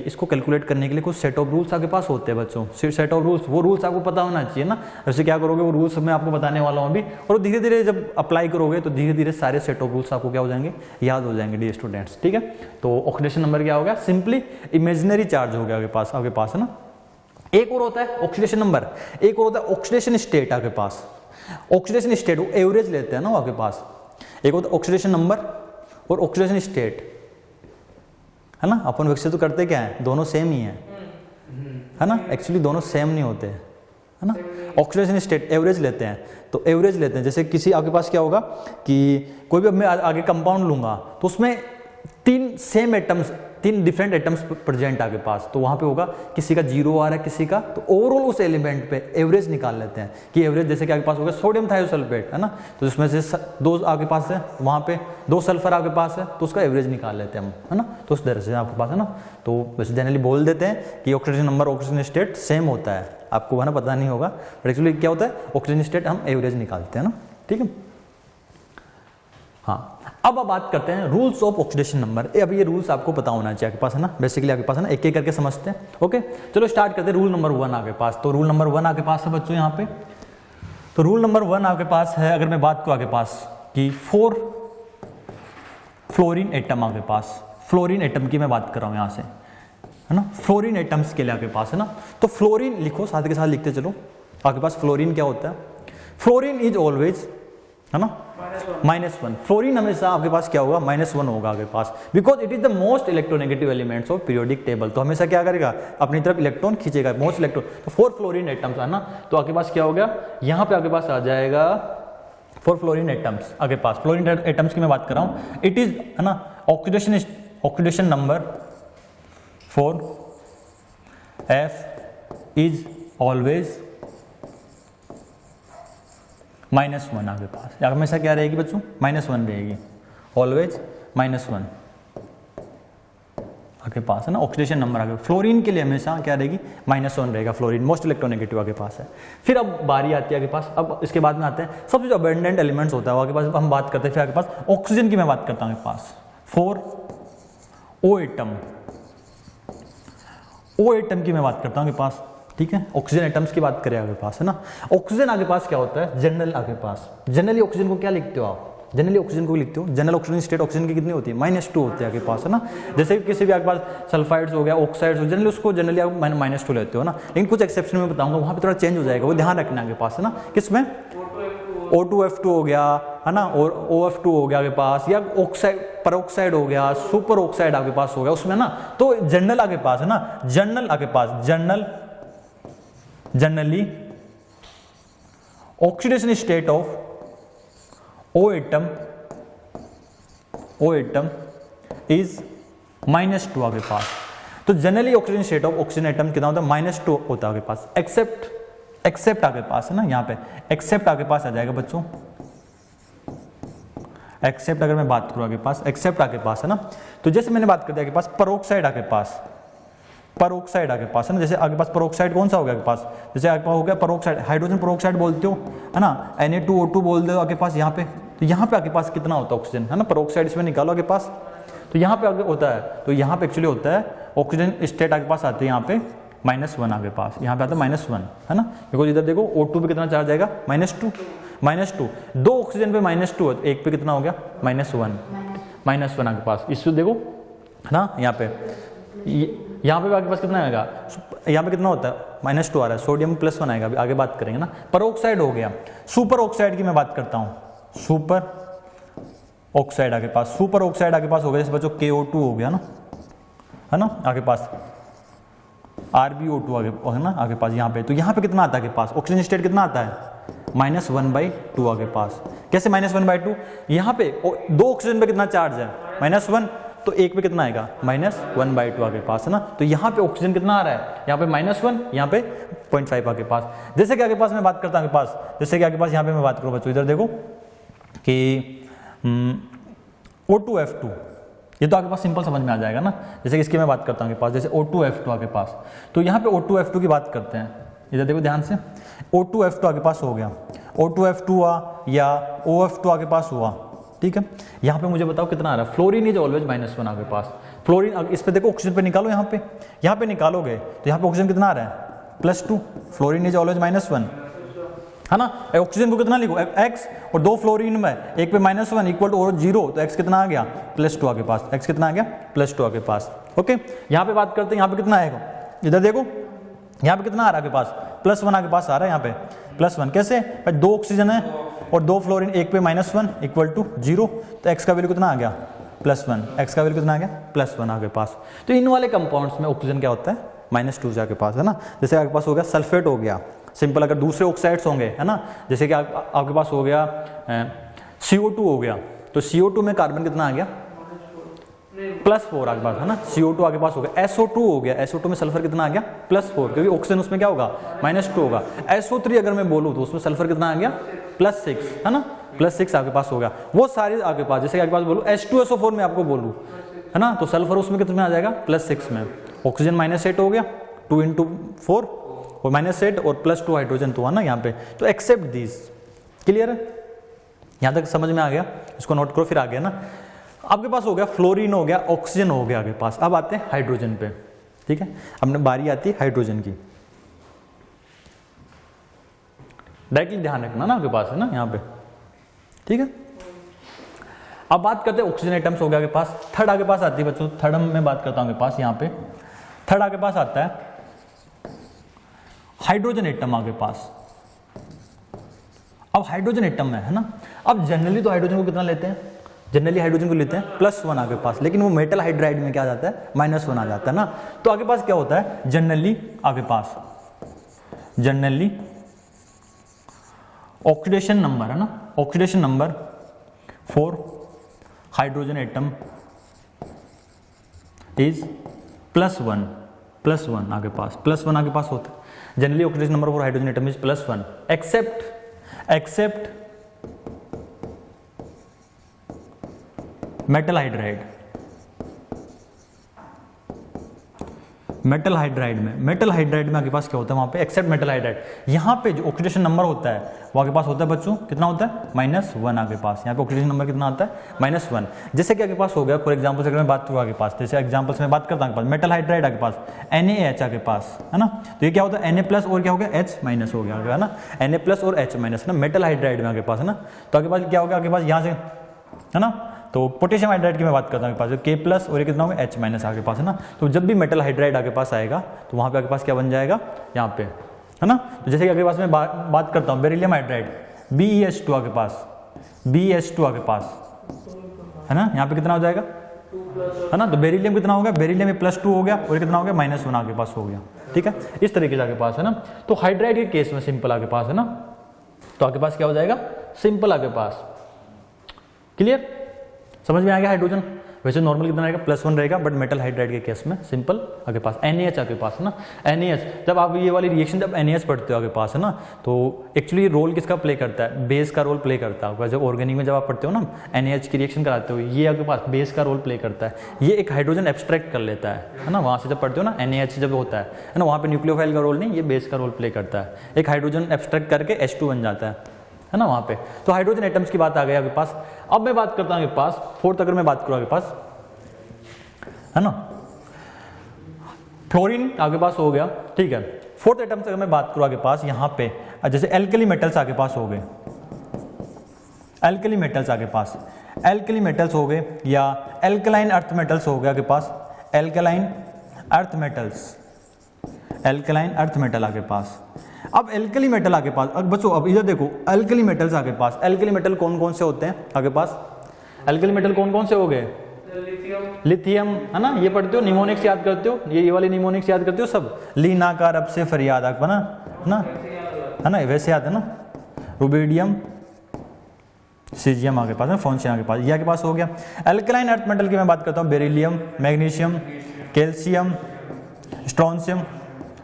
लिए कुछ सेट ऑफ रूल्स आपके पास होते हैं बच्चों। सेट ऑफ रूल्स, वो रूल्स आपको पता होना चाहिए ना। वैसे क्या करोगे, वो रूल्स मैं आपको बताने वाला हूँ अभी, और धीरे धीरे जब अप्लाई करोगे तो धीरे धीरे सारे सेट ऑफ रूल्स आपको क्या हो जाएंगे, याद हो जाएंगे डियर स्टूडेंट्स। ठीक है, तो ऑक्सीडेशन नंबर क्या होगा, सिंपली इमेजिनरी चार्ज हो गया आपके पास है ना। एक और होता है ऑक्सीडेशन नंबर, एक और होता है ऑक्सीडेशन स्टेट आपके पास। ऑक्सीडेशन स्टेट वो एवरेज लेते हैं ना आपके पास। एक होता है ऑक्सीडेशन नंबर और ऑक्सीडेशन स्टेट, है ना। अपन विकसित तो करते क्या है, दोनों सेम ही है ना। एक्चुअली दोनों सेम नहीं होते, है ना। ऑक्सीडेशन स्टेट एवरेज लेते हैं, तो एवरेज लेते हैं। जैसे किसी आपके पास क्या होगा कि कोई भी मैं आगे कंपाउंड लूंगा तो उसमें तीन डिफरेंट एटम्स प्रेजेंट आपके पास, तो वहां पे होगा किसी का 0 आ रहा है किसी का, तो ओवरऑल उस एलिमेंट पे एवरेज निकाल लेते हैं कि एवरेज जैसे कि आपके पास होगा सोडियम थायोसल्फेट, है ना। तो जिसमें से 2 आपके पास है, वहां पे 2 सल्फर आपके पास है, तो उसका एवरेज निकाल लेते हैं हम, है ना। तो उस तरह से आपके पास है ना। तो वैसे जनरली बोल देते हैं कि oxygen number oxygen state same होता है, आपको है ना पता नहीं होगा, बट एक्चुअली क्या होता है, ऑक्सीजन स्टेट हम एवरेज निकालते हैं ना। ठीक है, हाँ। अब बात करते हैं रूल्स ऑफ ऑक्सीडेशन नंबर। अब ये रूल्स आपको पता होना चाहिए आपके पास, है ना। बेसिकली आपके पास है ना, एक एक करके समझते हैं। ओके, चलो स्टार्ट करते हैं। रूल नंबर 1 आपके पास, तो रूल नंबर 1 आपके पास है बच्चों यहाँ पे। तो रूल नंबर 1 आपके पास है, अगर मैं बात करूँ आपके पास कि 4 फ्लोरीन एटम आपके पास, फ्लोरीन एटम की मैं बात कर रहा हूँ यहाँ से, है ना। फ्लोरीन एटम्स के लिए आपके पास है ना, तो फ्लोरीन लिखो, साथ के साथ लिखते चलो। आपके पास फ्लोरीन क्या होता है, फ्लोरीन इज ऑलवेज, है ना, -1। फ्लोरीन हमेशा आपके पास क्या होगा, -1 होगा आपके पास, because it is the most electronegative elements of periodic table. तो हमेशा क्या करेगा, अपनी तरफ इलेक्ट्रॉन खींचेगा, मोस्ट इलेक्ट्रॉन। तो 4 फ्लोरीन एटम्स है ना, तो आपके पास क्या हो गया, यहाँ पे आपके पास आ जाएगा 4 फ्लोरीन एटम्स आपके पास। फ्लोरीन एटम्स की मैं बात कर रहा हूँ, इट इज, है ना, oxidation number for F is always -1 आपके पास। या हमेशा क्या रहेगी बच्चों, -1 रहेगी, ऑलवेज -1 आपके पास है ना। ऑक्सीडेशन नंबर आगे फ्लोरीन के लिए हमेशा क्या रहेगी, -1 रहेगा। फ्लोरीन मोस्ट इलेक्ट्रोनेगेटिव आपके पास है। फिर अब बारी आती है आपके पास, अब इसके बाद में आते हैं सबसे जो अबेंडेंट एलिमेंट्स होता है आपके पास, हम बात करते हैं। फिर आपके पास ऑक्सीजन की मैं बात करता हूँ आपके पास, 4 O एटम, O एटम की मैं बात करता हूँ आपके पास। ठीक है, ऑक्सीजन एटम्स की बात करें आपके पास, है ना। ऑक्सीजन आपके पास क्या होता है, जनरल आपके पास, जनरली ऑक्सीजन को क्या लिखते हो आप, जनरली ऑक्सीजन को लिखते हो, जनरल ऑक्सीजन स्टेट ऑक्सीजन की कितनी होती है, -2 होती है आपके पास, है ना। जैसे किसी भी आपके पास सल्फाइड्स हो गया, ऑक्साइड्स हो, जनरली उसको जनरली आप -2 लेते हो ना। लेकिन कुछ एक्सेप्शन में बताऊंगा, वहां पे थोड़ा चेंज हो जाएगा, वो ध्यान रखना आपके पास, है ना। किसमें O2F2 हो गया, है ना, और OF2 हो गया आपके पास, या ऑक्साइड परऑक्साइड हो गया, सुपर ऑक्साइड आपके पास हो गया उसमें ना। तो जनरल आपके पास है ना, जनरल आपके पास, generally oxidation state of O atom is -2 आपके पास। तो generally oxygen state of oxygen atom कितना होता है, -2 होता है आपके पास। एक्सेप्ट आपके पास है ना, यहाँ पे एक्सेप्ट आपके पास आ जाएगा बच्चों। एक्सेप्ट अगर मैं बात करूँ आपके पास, एक्सेप्ट आपके पास है ना, तो जैसे मैंने बात कर दिया आपके पास परोक्साइड आपके पास, परोक्साइड आपके पास है ना। जैसे आपके पास परोक्साइड कौन सा हो गया आपके पास, जैसे आपके पास हो गया परोक्साइड, हाइड्रोजन परोक्साइड बोलते हो, है ना, Na2O2 बोलते हो आपके पास यहाँ पे। तो यहाँ पे आपके पास कितना होता है ऑक्सीजन, है ना, परोक्साइड इसमें निकालो आपके पास, तो यहाँ पे आगे होता है, तो यहाँ पे एक्चुअली होता है ऑक्सीजन स्टेट आपके पास आते हैं यहाँ पे -1 आपके पास, यहाँ पे आता है -1, है ना। बिकॉज इधर देखो O2 पे कितना चार्ज आएगा, -2, 2 ऑक्सीजन पे -2 है, एक पे कितना हो गया, -1 आपके पास। इसको देखो, है ना, यहाँ पे आपके पास कितना आएगा, यहाँ पे कितना होता है, -2 आ रहा है, सोडियम +1 आएगा, अभी आगे बात करेंगे ना। परोक्साइड हो गया, सुपर ऑक्साइड की मैं बात करता हूँ, सुपर ऑक्साइड आपके पास, सुपर ऑक्साइड आपके पास हो गया, जैसे बच्चों KO2 हो गया ना, है ना, आपके पास RbO2 आगे है ना आगे पास यहाँ पे, तो यहाँ पे कितना आता है आगे पास, ऑक्सीजन स्टेट कितना आता है -1/2 आगे पास। कैसे -1/2, यहाँ पे दो ऑक्सीजन पे कितना चार्ज है -1, तो एक पे कितना आएगा -1/2 आगे पास है ना। तो यहाँ पे ऑक्सीजन कितना आ रहा है, यहाँ पे -1, यहाँ पे 0.5 आगे पास। जैसे कि आगे पास मैं बात करता हूँ आगे पास, जैसे कि आगे पास यहाँ पे मैं बात करूँ बच्चों, इधर देखो कि O2F2, ये तो आगे पास सिंपल समझ में आ जाएगा ना। जैसे कि इसकी मैं बात करता हूँ आगे पास, जैसे O2F2 आगे पास, तो यहाँ पे O2F2 की बात करते हैं, इधर देखो ध्यान से, O2F2 आगे पास हो गया, O2F2 हुआ या OF2 आगे पास हुआ, ठीक है। यहाँ पे मुझे बताओ कितना आ रहा है, फ्लोरीन इज ऑलवेज -1 आगे पास। फ्लोरीन इस पे देखो, ऑक्सीजन पे निकालो, यहाँ पे निकालोगे तो यहाँ पे ऑक्सीजन कितना आ रहा है +2, फ्लोरीन इज ऑलवेज -1 है ना। ऑक्सीजन को कितना लिखो x, और दो फ्लोरीन में एक पे -1 इक्वल टू 0, तो x कितना आ गया +2 आगे पास, x कितना आ गया +2 आगे पास। ओके, यहाँ पे बात करते हैं, यहाँ पे कितना आएगा, इधर देखो यहाँ पे कितना आ रहा है आगे पास, +1 आगे पास आ रहा है, यहाँ पे +1 कैसे, दो ऑक्सीजन है और दो फ्लोरीन, एक पे -1 इक्वल टू 0, तो x का वैल्यू कितना आ गया +1, x का वैल्यू कितना आ गया +1 आगे पास। तो इन वाले कंपाउंड्स में ऑक्सीजन क्या होता है -2 आगे पास है ना। जैसे आगे पास हो गया सल्फेट हो गया, सिंपल, अगर दूसरे ऑक्साइड्स होंगे है ना, जैसे कि आपके पास हो गया CO2 हो गया, तो CO2 में कार्बन कितना आ गया +4 आगे पास है ना। CO2 आगे पास हो गया, SO2 हो गया, SO2 में सल्फर कितना आ गया +4, क्योंकि ऑक्सीजन उसमें क्या होगा -2 होगा। SO3 अगर मैं बोलूँ तो उसमें सल्फर कितना आ गया +6 है ना, +6 आगे पास हो गया। वो सारे आगे पास, जैसे आगे पास बोलूँ H2SO4 में आपको बोलूँ है ना, तो सल्फर उसमें कितना आ जाएगा +6 में, ऑक्सीजन -8 हो गया, 2 × 4 और -8 और +2 हाइड्रोजन तो है ना यहाँ पे। तो एक्सेप्ट दीज, क्लियर है, यहाँ तक समझ में आ गया, इसको नोट करो। फिर आ गया ना, आपके पास हो गया फ्लोरीन हो गया, ऑक्सीजन हो गया आगे पास। अब आते हैं हाइड्रोजन पे, ठीक है, अब बारी आती है हाइड्रोजन की। डायरेक्टली ध्यान रखना ना, आपके पास है ना यहाँ पे, ठीक है। अब बात करते हैं ऑक्सीजन एटम्स हो गया आगे पास। थर्ड आगे पास आती है बच्चों, थर्ड में बात करता हूँ आगे पास, यहाँ पे थर्ड आगे पास आता है हाइड्रोजन एटम आगे पास। अब हाइड्रोजन एटम में है ना, अब जनरली तो हाइड्रोजन को कितना लेते हैं, जनरली हाइड्रोजन को लेते हैं +1 आगे पास, लेकिन वो मेटल हाइड्राइड में क्या आ जाता है -1 आ जाता है ना। तो आगे पास क्या होता है, जनरली आगे पास, जनरली ऑक्सीडेशन नंबर है ना, oxidation number for hydrogen atom is +1 आगे पास, +1 आगे पास होता है। Generally oxidation number for hydrogen atom is +1 except metal hydride. Metal hydride में आपके पास क्या होता है, वहां पे एक्सेप्ट मेटल हाइड्राइड, यहाँ पे जो ऑक्सीडेशन नंबर होता है वो आपके पास होता है बच्चों, कितना होता है -1 आगे पास। यहाँ पे ऑक्सीडेशन नंबर कितना आता है -1। जैसे कि आगे पास हो गया, फॉर एग्जांपल अगर मैं बात करूँ आगे पास, जैसे एग्जांपल से मैं बात करता हूँ आगे पास, मेटल हाइड्राइड आगे पास NaH आगे पास है ना, तो ये क्या होता है Na+ और क्या हो गया H- हो गया है ना, Na+ और H- ना, मेटल हाइड्राइड में आगे पास है ना। तो आगे पास क्या हो गया आगे पास, यहाँ से है ना, तो पोटेशियम हाइड्राइड की मैं बात करता हूँ आगे पास, K+ और ये कितना होगा H- आगे पास है ना। तो जब भी मेटल हाइड्राइड आगे पास आएगा तो वहाँ पे आगे पास क्या बन जाएगा यहाँ पे है ना। तो जैसे कि आगे पास मैं बात करता हूँ बेरिलियम हाइड्राइड, BeH2 आगे पास, BeH2 आगे पास है ना, यहाँ पे कितना हो जाएगा है ना। तो बेरिलियम कितना हो गया, बेरिलियम में +2 हो गया और कितना हो गया -1 आगे पास हो गया, ठीक है, इस तरीके से आगे पास है ना। तो हाइड्राइड के केस में सिंपल आगे पास है ना, तो आगे पास क्या हो जाएगा सिंपल आगे पास, क्लियर, समझ में आ गया। हाइड्रोजन वैसे नॉर्मल कितना रहेगा +1 रहेगा, बट मेटल हाइड्राइड के केस में सिंपल आगे पास। NaH आगे पास है ना, NaH जब आप ये वाली रिएक्शन जब NaH पढ़ते हो आगे पास है ना, तो एक्चुअली रोल किसका प्ले करता है, बेस का रोल प्ले करता है। जब ऑर्गेनिक में जब आप पढ़ते हो ना NaH की रिएक्शन कराते हो, ये आगे पास बेस का रोल प्ले करता है, ये एक हाइड्रोजन एब्स्ट्रैक्ट कर लेता है ना। वहाँ से जब पढ़ते हो ना NaH जब होता है ना, वहाँ पे न्यूक्लियोफाइल का रोल नहीं, ये बेस का रोल प्ले करता है, एक हाइड्रोजन एब्स्ट्रैक्ट करके H2 बन जाता है ना वहाँ पे। तो हाइड्रोजन एटम्स की बात आ गई आगे पास। अब मैं बात करता हूँ आगे पास, फोर्थ अगर मैं बात करूँ आगे पास है ना, फ्लोरीन आगे पास हो गया, ठीक है। फोर्थ एटम से अगर मैं बात करूँ आगे पास, यहाँ पे जैसे एल्कली मेटल्स आगे पास हो गए, एल्कली मेटल्स आगे पास, एल्कली मेटल्स हो गए या एल्कलाइन अर्थ मेटल्स हो गए आगे पास, alkaline earth metals, alkaline earth metal आगे पास। अब एल्कली मेटल आगे पास, अब बच्चों अब इधर देखो एल्कली मेटल्स आगे पास, एल्कली मेटल कौन कौन से होते हैं आगे पास, एल्कली मेटल कौन कौन से हो गए लिथियम, है ना, ये पढ़ते हो, निमोनिक्स याद करते हो, ये वाले निमोनिक्स याद करते हो सब, ली ना का रब से फरियाद आक बना, है ना, वैसे याद है ना। रुबिडियम, सीजियम आपके पास है, फोन्शियम आपके पास, ये आपके पास हो गया। एल्कलाइन अर्थ मेटल की मैं बात करता हूँ, beryllium, magnesium, calcium, strontium,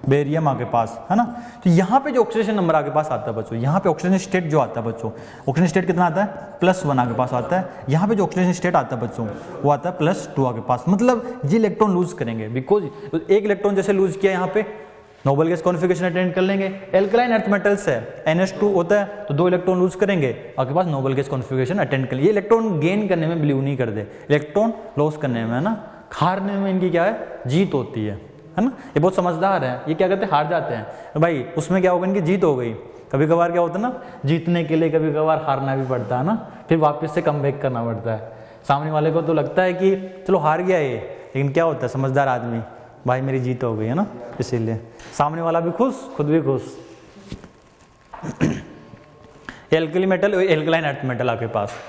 barium आपके पास, है ना। तो यहाँ पे जो ऑक्सीडेशन नंबर आपके पास आता है बच्चों, यहाँ पे ऑक्सीजन स्टेट जो आता है बच्चों, ऑक्सीजन स्टेट कितना आता है, +1 आपके पास आता है। यहाँ पे जो ऑक्सीजन स्टेट आता है बच्चों वो आता है +2 आपके पास, मतलब ये इलेक्ट्रॉन लूज करेंगे, बिकॉज एक इलेक्ट्रॉन जैसे लूज किया यहाँ पे नोबल गैस कॉन्फिगरेशन अटेंड कर लेंगे। एल्कलाइन अर्थ मेटल्स है, NH2 होता है तो 2 इलेक्ट्रॉन लूज करेंगे, आपके पास नोबल गैस कॉन्फिगरेशन अटेंड कर लेंगे। ये इलेक्ट्रॉन गेन करने में बिलीव नहीं करते, इलेक्ट्रॉन लॉस करने में, है ना, हारने में इनकी क्या है, जीत होती है ना। ये बहुत समझदार है, ये क्या करते हैं, हार जाते हैं तो भाई उसमें क्या होगा, इनकी जीत हो गई। कभी कभार क्या होता है ना, जीतने के लिए कभी कभार हारना भी पड़ता है ना, फिर वापस से कमबैक करना पड़ता है। सामने वाले को तो लगता है कि चलो हार गया ये, लेकिन क्या होता है, समझदार आदमी, भाई मेरी जीत हो गई है ना, इसीलिए सामने वाला भी खुश, खुद भी खुश। Alkali metal, alkaline earth metal आपके पास,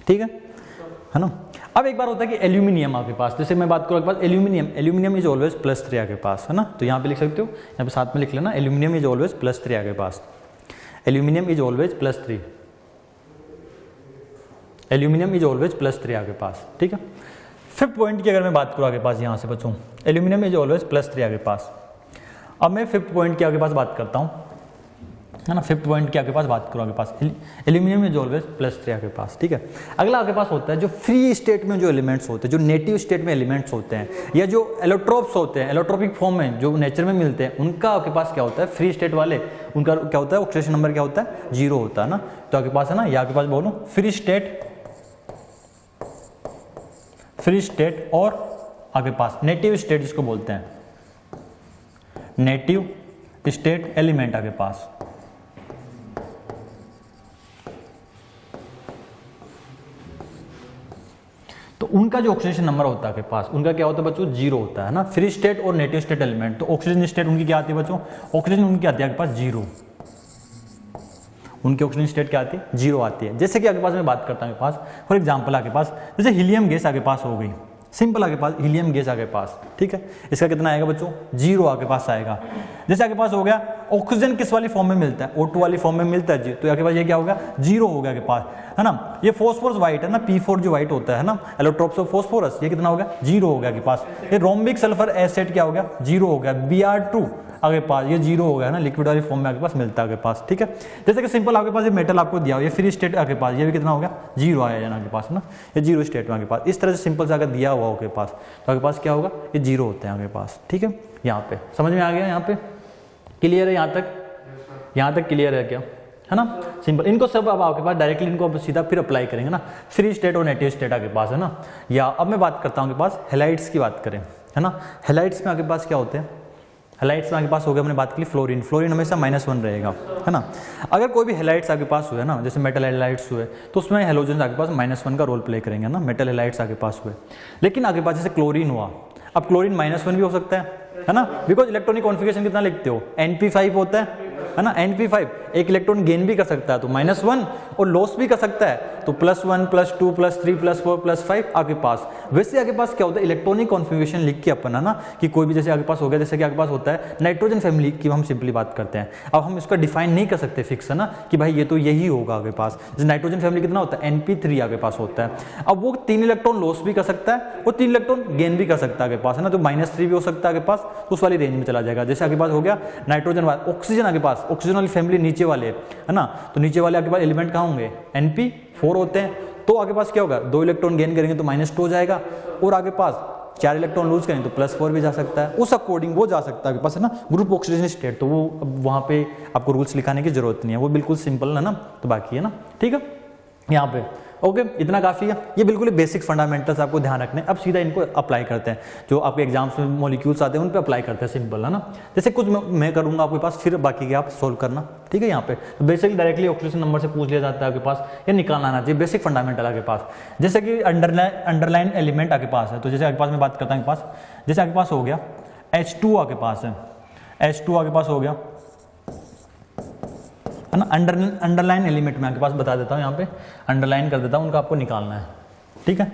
ठीक है ना। अब एक बार होता है कि एल्यूमिनियम आपके पास, जैसे मैं बात करूँ आपके पास एल्यूमिनियम, एल्यूमिनियम इज ऑलवेज +3 आपके पास, है ना। तो यहाँ पे लिख सकते हो, यहाँ पे साथ में लिख लेना, एल्यूमिनियम इज ऑलवेज +3 आपके पास, एल्यूमिनियम इज ऑलवेज +3, एल्यूमिनियम इज ऑलवेज +3 आपके पास, ठीक है। 5th पॉइंट की अगर मैं बात करूँ आपके पास यहाँ से बच्चों, एल्यूमिनियम इज ऑलवेज +3 आपके पास। अब मैं 5th पॉइंट की आपके पास बात करता हूँ, है ना। 5th पॉइंट की आपके पास बात करो, आपके पास एल्यूमिनियम इज ऑलवेज +3 आपके पास, ठीक है। अगला आपके पास होता है जो फ्री स्टेट में जो एलिमेंट्स होते हैं, जो नेटिव स्टेट में एलिमेंट्स होते हैं, या जो एलोट्रोप्स होते हैं, एलोट्रोपिक फॉर्म में जो नेचर में मिलते हैं, उनका आपके पास क्या होता है, फ्री स्टेट वाले, उनका क्या होता है, ऑक्सीडेशन नंबर क्या होता है, 0 होता है ना। तो आपके पास है ना, या आपके पास बोलो फ्री स्टेट और आपके पास नेटिव स्टेट जिसको बोलते हैं, नेटिव स्टेट एलिमेंट आपके पास, तो उनका जो ऑक्सीडेशन नंबर होता है आपके पास, उनका क्या होता है बच्चों, 0 होता है ना। फ्री स्टेट और नेटिव स्टेट एलिमेंट, तो ऑक्सीजन स्टेट उनकी क्या आती है बच्चों, ऑक्सीजन उनकी आती है आपके पास 0, उनकी ऑक्सीजन स्टेट क्या आती है, 0 आती है। जैसे कि आपके पास मैं बात करता हूँ आपके पास, फॉर एग्जांपल आपके पास जैसे हीलियम गैस आपके पास हो गई, सिंपल आपके पास हीलियम गैस आपके पास, ठीक है, इसका कितना आएगा बच्चों, 0 आपके पास आएगा। जैसे आपके पास हो गया ऑक्सीजन किस वाली फॉर्म में मिलता है, O2 वाली फॉर्म में मिलता है जी, तो आपके पास ये क्या होगा, 0 हो गया आपके पास, है ना। ये फॉस्फोरस व्हाइट है ना, P4 जो व्हाइट होता है ना, एलोट्रोप्स ऑफ फॉस्फोरस, ये कितना हो गया, 0 हो गया आपके पास। ये रोम्बिक सल्फर एसिड क्या हो गया, 0 हो गया। Br2 आपके पास ये 0 हो गया ना, लिक्विड वाली फॉर्म में आपके पास मिलता है आपके पास, ठीक है। जैसे कि सिंपल आपके पास ये मेटल आपको दिया हो, ये फ्री स्टेट आपके पास, ये भी कितना हो गया, 0 आया जाना आपके पास ना, ये 0 स्टेट में आपके पास। इस तरह से सिंपल से अगर दिया हुआ आपके पास, तो आपके पास क्या होगा, ये 0 होते हैं आपके पास, ठीक है। यहाँ पे समझ में आ गया, यहाँ पे क्लियर है, यहाँ तक क्लियर है क्या, है ना, सिंपल। इनको सब अब आपके पास डायरेक्टली इनको अब सीधा फिर अप्लाई करेंगे ना, फ्री स्टेट और नेटिव स्टेट आपके पास है ना। या अब मैं बात करता हूँ आपके पास हैलाइड्स की बात करें, है ना। हैलाइड्स में आपके पास क्या होते हैं, हैलाइड्स में आपके पास हो गया, हमने बात की फ्लोरीन, फ्लोरीन हमेशा -1 रहेगा, है ना। अगर कोई भी हैलाइड्स आपके पास हुए ना, जैसे मेटल हैलाइड्स हुए, तो उसमें हैलोजन आपके पास -1 का रोल प्ले करेंगे ना, मेटल हैलाइड्स आपके पास हुए। लेकिन आपके पास जैसे क्लोरीन हुआ, अब क्लोरीन -1 भी हो सकता है ना, बिकॉज इलेक्ट्रॉनिक कॉन्फिगरेशन कितना लिखते हो, Np5 होता है ना, Np5 एक इलेक्ट्रॉन गेन भी कर सकता है तो -1, और लॉस भी कर सकता है तो +1 +2 +3 +4 +5 आपके पास। वैसे आपके पास क्या होता है, इलेक्ट्रॉनिक कॉन्फिगरेशन लिख के अपन है ना, कि कोई भी जैसे आपके पास हो गया, जैसे कि आपके पास होता है नाइट्रोजन फैमिली की हम सिंपली बात करते हैं। अब हम इसका डिफाइन नहीं कर सकते फिक्स, है ना, कि भाई ये तो यही होगा आपके पास। जैसे नाइट्रोजन फैमिली कितना होता है, Np3 आपके पास होता है। अब वो 3 इलेक्ट्रॉन लॉस भी कर सकता है और 3 इलेक्ट्रॉन गेन भी कर सकता है आपके पास, है ना, तो -3 भी हो सकता है आपके पास, तो उस वाली रेंज में चला जाएगा। जैसे आपके पास हो गया नाइट्रोजन, ऑक्सीजन आपके पास, ऑक्सीजन वाली फैमिली नीचे वाले, है ना, तो नीचे वाले आपके पास एलिमेंट कहाँ होंगे, Np4 होते हैं, तो आगे पास क्या होगा, 2 इलेक्ट्रॉन गेन करेंगे तो -2 हो जाएगा, और आगे पास 4 इलेक्ट्रॉन लूज करेंगे तो +4 भी जा सकता है, उस अकॉर्डिंग वो जा सकता है आपके पास, है ना, ग्रुप ऑक्सीजन स्टेट। तो वो वहाँ पे आपको रूल्स लिखाने की जरूरत नहीं है, वो बिल्कुल सिंपल है ना, तो बाकी है ना, ठीक है, यहाँ पे ओके, इतना काफ़ी है। ये बिल्कुल बेसिक फंडामेंटल्स आपको ध्यान रखने हैं। अब सीधा इनको अप्लाई करते हैं, जो आपके एग्जाम्स में मॉलिक्यूल्स आते हैं उन पे अप्लाई करते हैं, सिंपल है ना। जैसे कुछ मैं करूँगा आपके पास, फिर बाकी के आप सोल्व करना, ठीक है। यहाँ पे तो बेसिकली डायरेक्टली ऑक्सीडेशन नंबर से पूछ लिया जाता है आपके पास, या निकालना आना चाहिए, बेसिक फंडामेंटल आपके पास। जैसे कि अंडरलाइन एलिमेंट आपके पास है, तो जैसे आपके पास मैं बात करता हूँ आपके पास, जैसे आपके पास हो गया H2 आपके पास है, H2 आपके पास हो गया, है ना। अंडरलाइन एलिमेंट में आपके पास बता देता हूँ, यहाँ पे अंडरलाइन कर देता हूँ, उनका आपको निकालना है, ठीक है।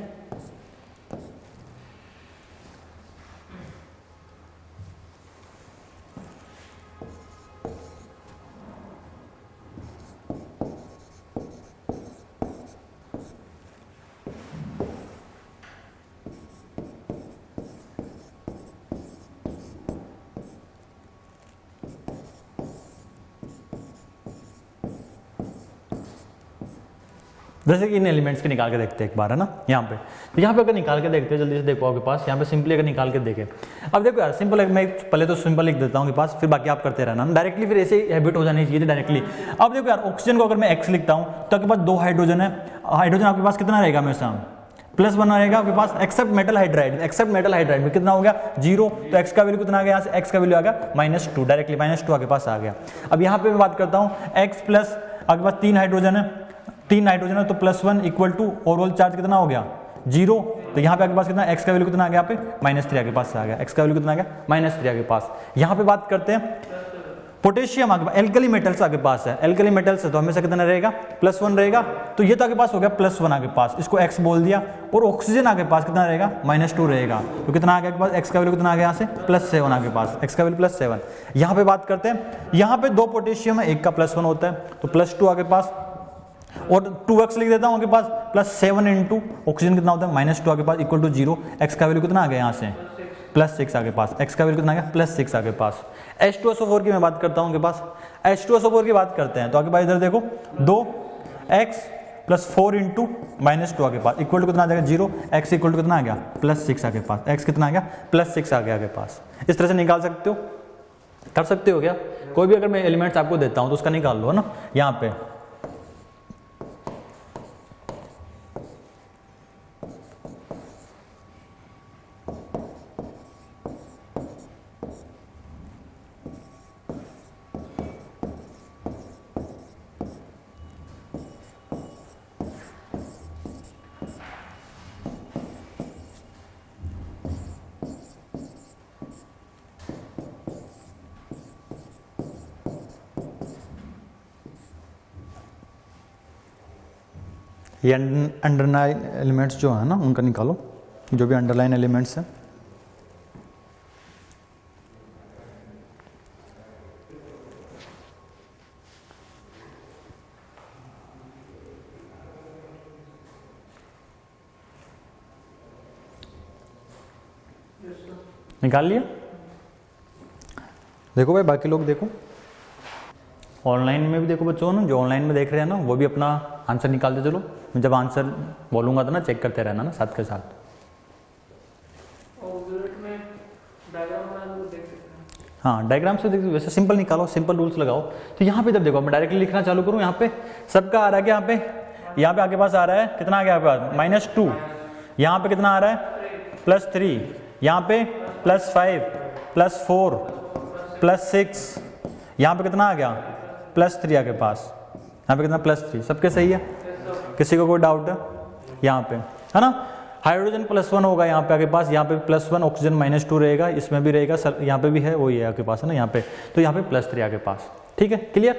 जैसे कि इन एलिमेंट्स के निकाल के देखते हैं एक बार, है ना, यहाँ पे। तो यहाँ पे अगर निकाल के देखते हैं जल्दी से, देखो आपके पास यहाँ पे सिंपली अगर निकाल के देखें, अब देखो यार सिंपल है, मैं पहले तो सिंपल लिख देता हूँ आपके पास, फिर बाकी आप करते रहना डायरेक्टली, फिर ऐसे हैबिट हो जानी चाहिए डायरेक्टली। अब देखो यार ऑक्सीजन को अगर मैं एक्स लिखता हूँ तो आपके पास 2 हाइड्रोजन है, हाइड्रोजन आपके पास कितना रहेगा हमेशा +1 रहेगा आपके पास, except metal hydride, except metal hydride में कितना हो गया 0, तो x का वैल्यू कितना आ गया, यहाँ से x का वैल्यू आ गया -2, डायरेक्टली -2 आपके पास आ गया। अब यहाँ पे मैं बात करता हूँ x प्लस आपके पास 3 हाइड्रोजन है, 3 हाइड्रोजन है तो +1 इक्वल टू ओवरऑल चार्ज कितना हो गया 0, तो यहाँ पे आपके पास कितना x का वैल्यू कितना आ गया, यहाँ पे -3 आपके पास आ गया, x का वैल्यू कितना आ गया -3 आपके पास। यहाँ पे बात करते हैं पोटेशियम आपके पास, एल्कली मेटल्स आपके पास है, एल्कली मेटल्स है तो हमेशा कितना रहेगा +1 रहेगा, तो ये तो आपके पास हो गया +1 आपके पास, इसको x बोल दिया, और ऑक्सीजन आपके पास कितना रहेगा -2 रहेगा, तो कितना आ गया आपके पास, x का वैल्यू कितना आ गया यहाँ से +7 आपके पास, x का वैल्यू +7। यहाँ पे बात करते हैं, यहाँ पे 2 पोटेशियम है, एक का +1 होता है तो +2 आपके पास, और 2x लिख देता हूँ आपके पास, +7 इंटू ऑक्सीजन कितना होता है -2 आपके पास इक्वल टू 0, x का वैल्यू कितना आ गया यहाँ से +6 आपके पास, x का वैल्यू कितना आ गया +6 आपके पास। H2SO4 की मैं बात करता हूँ आपके पास, H2SO4 की बात करते हैं तो आपके पास इधर देखो 2x + 4 इंटू -2 आपके पास इक्वल टू कितना आ जाएगा 0, x इक्वल टू कितना आ गया +6 आपके पास, x कितना आ गया +6 आ गया आपके पास। इस तरह से निकाल सकते हो, कर सकते हो क्या, कोई भी अगर मैं एलिमेंट्स आपको देता हूँ तो उसका निकाल लो, है ना। यहाँ पे ये अंडरलाइन एलिमेंट्स जो है ना उनका निकालो, जो भी अंडरलाइन एलिमेंट्स हैं। निकाल लिया, देखो भाई बाकी लोग देखो, ऑनलाइन में भी देखो बच्चों ना, जो ऑनलाइन में देख रहे हैं ना वो भी अपना आंसर निकालते चलो, मैं जब आंसर बोलूंगा तो ना चेक करते रहना ना साथ के साथ। हाँ डायग्राम से देखो, वैसे सिंपल निकालो, सिंपल रूल्स लगाओ। तो यहाँ पे जब देखो मैं डायरेक्टली लिखना चालू करूँ, यहाँ पे सबका आ रहा है, यहाँ पे आपके पास आ रहा है कितना आ गया आपके पास -2, यहाँ पे कितना आ रहा है +3, यहाँ पे +5 +4 +6, यहाँ पे कितना आ गया +3 आपके पास, यहाँ पे कितना +3, सबके सही है, किसी को कोई डाउट है यहाँ पे, है ना। हाइड्रोजन +1 होगा यहाँ पे आपके पास, यहाँ पे +1, ऑक्सीजन -2 रहेगा, इसमें भी रहेगा सर, यहाँ पे भी है वही है आपके पास, है ना यहाँ पे, तो यहाँ पे +3 आपके पास, ठीक है क्लियर।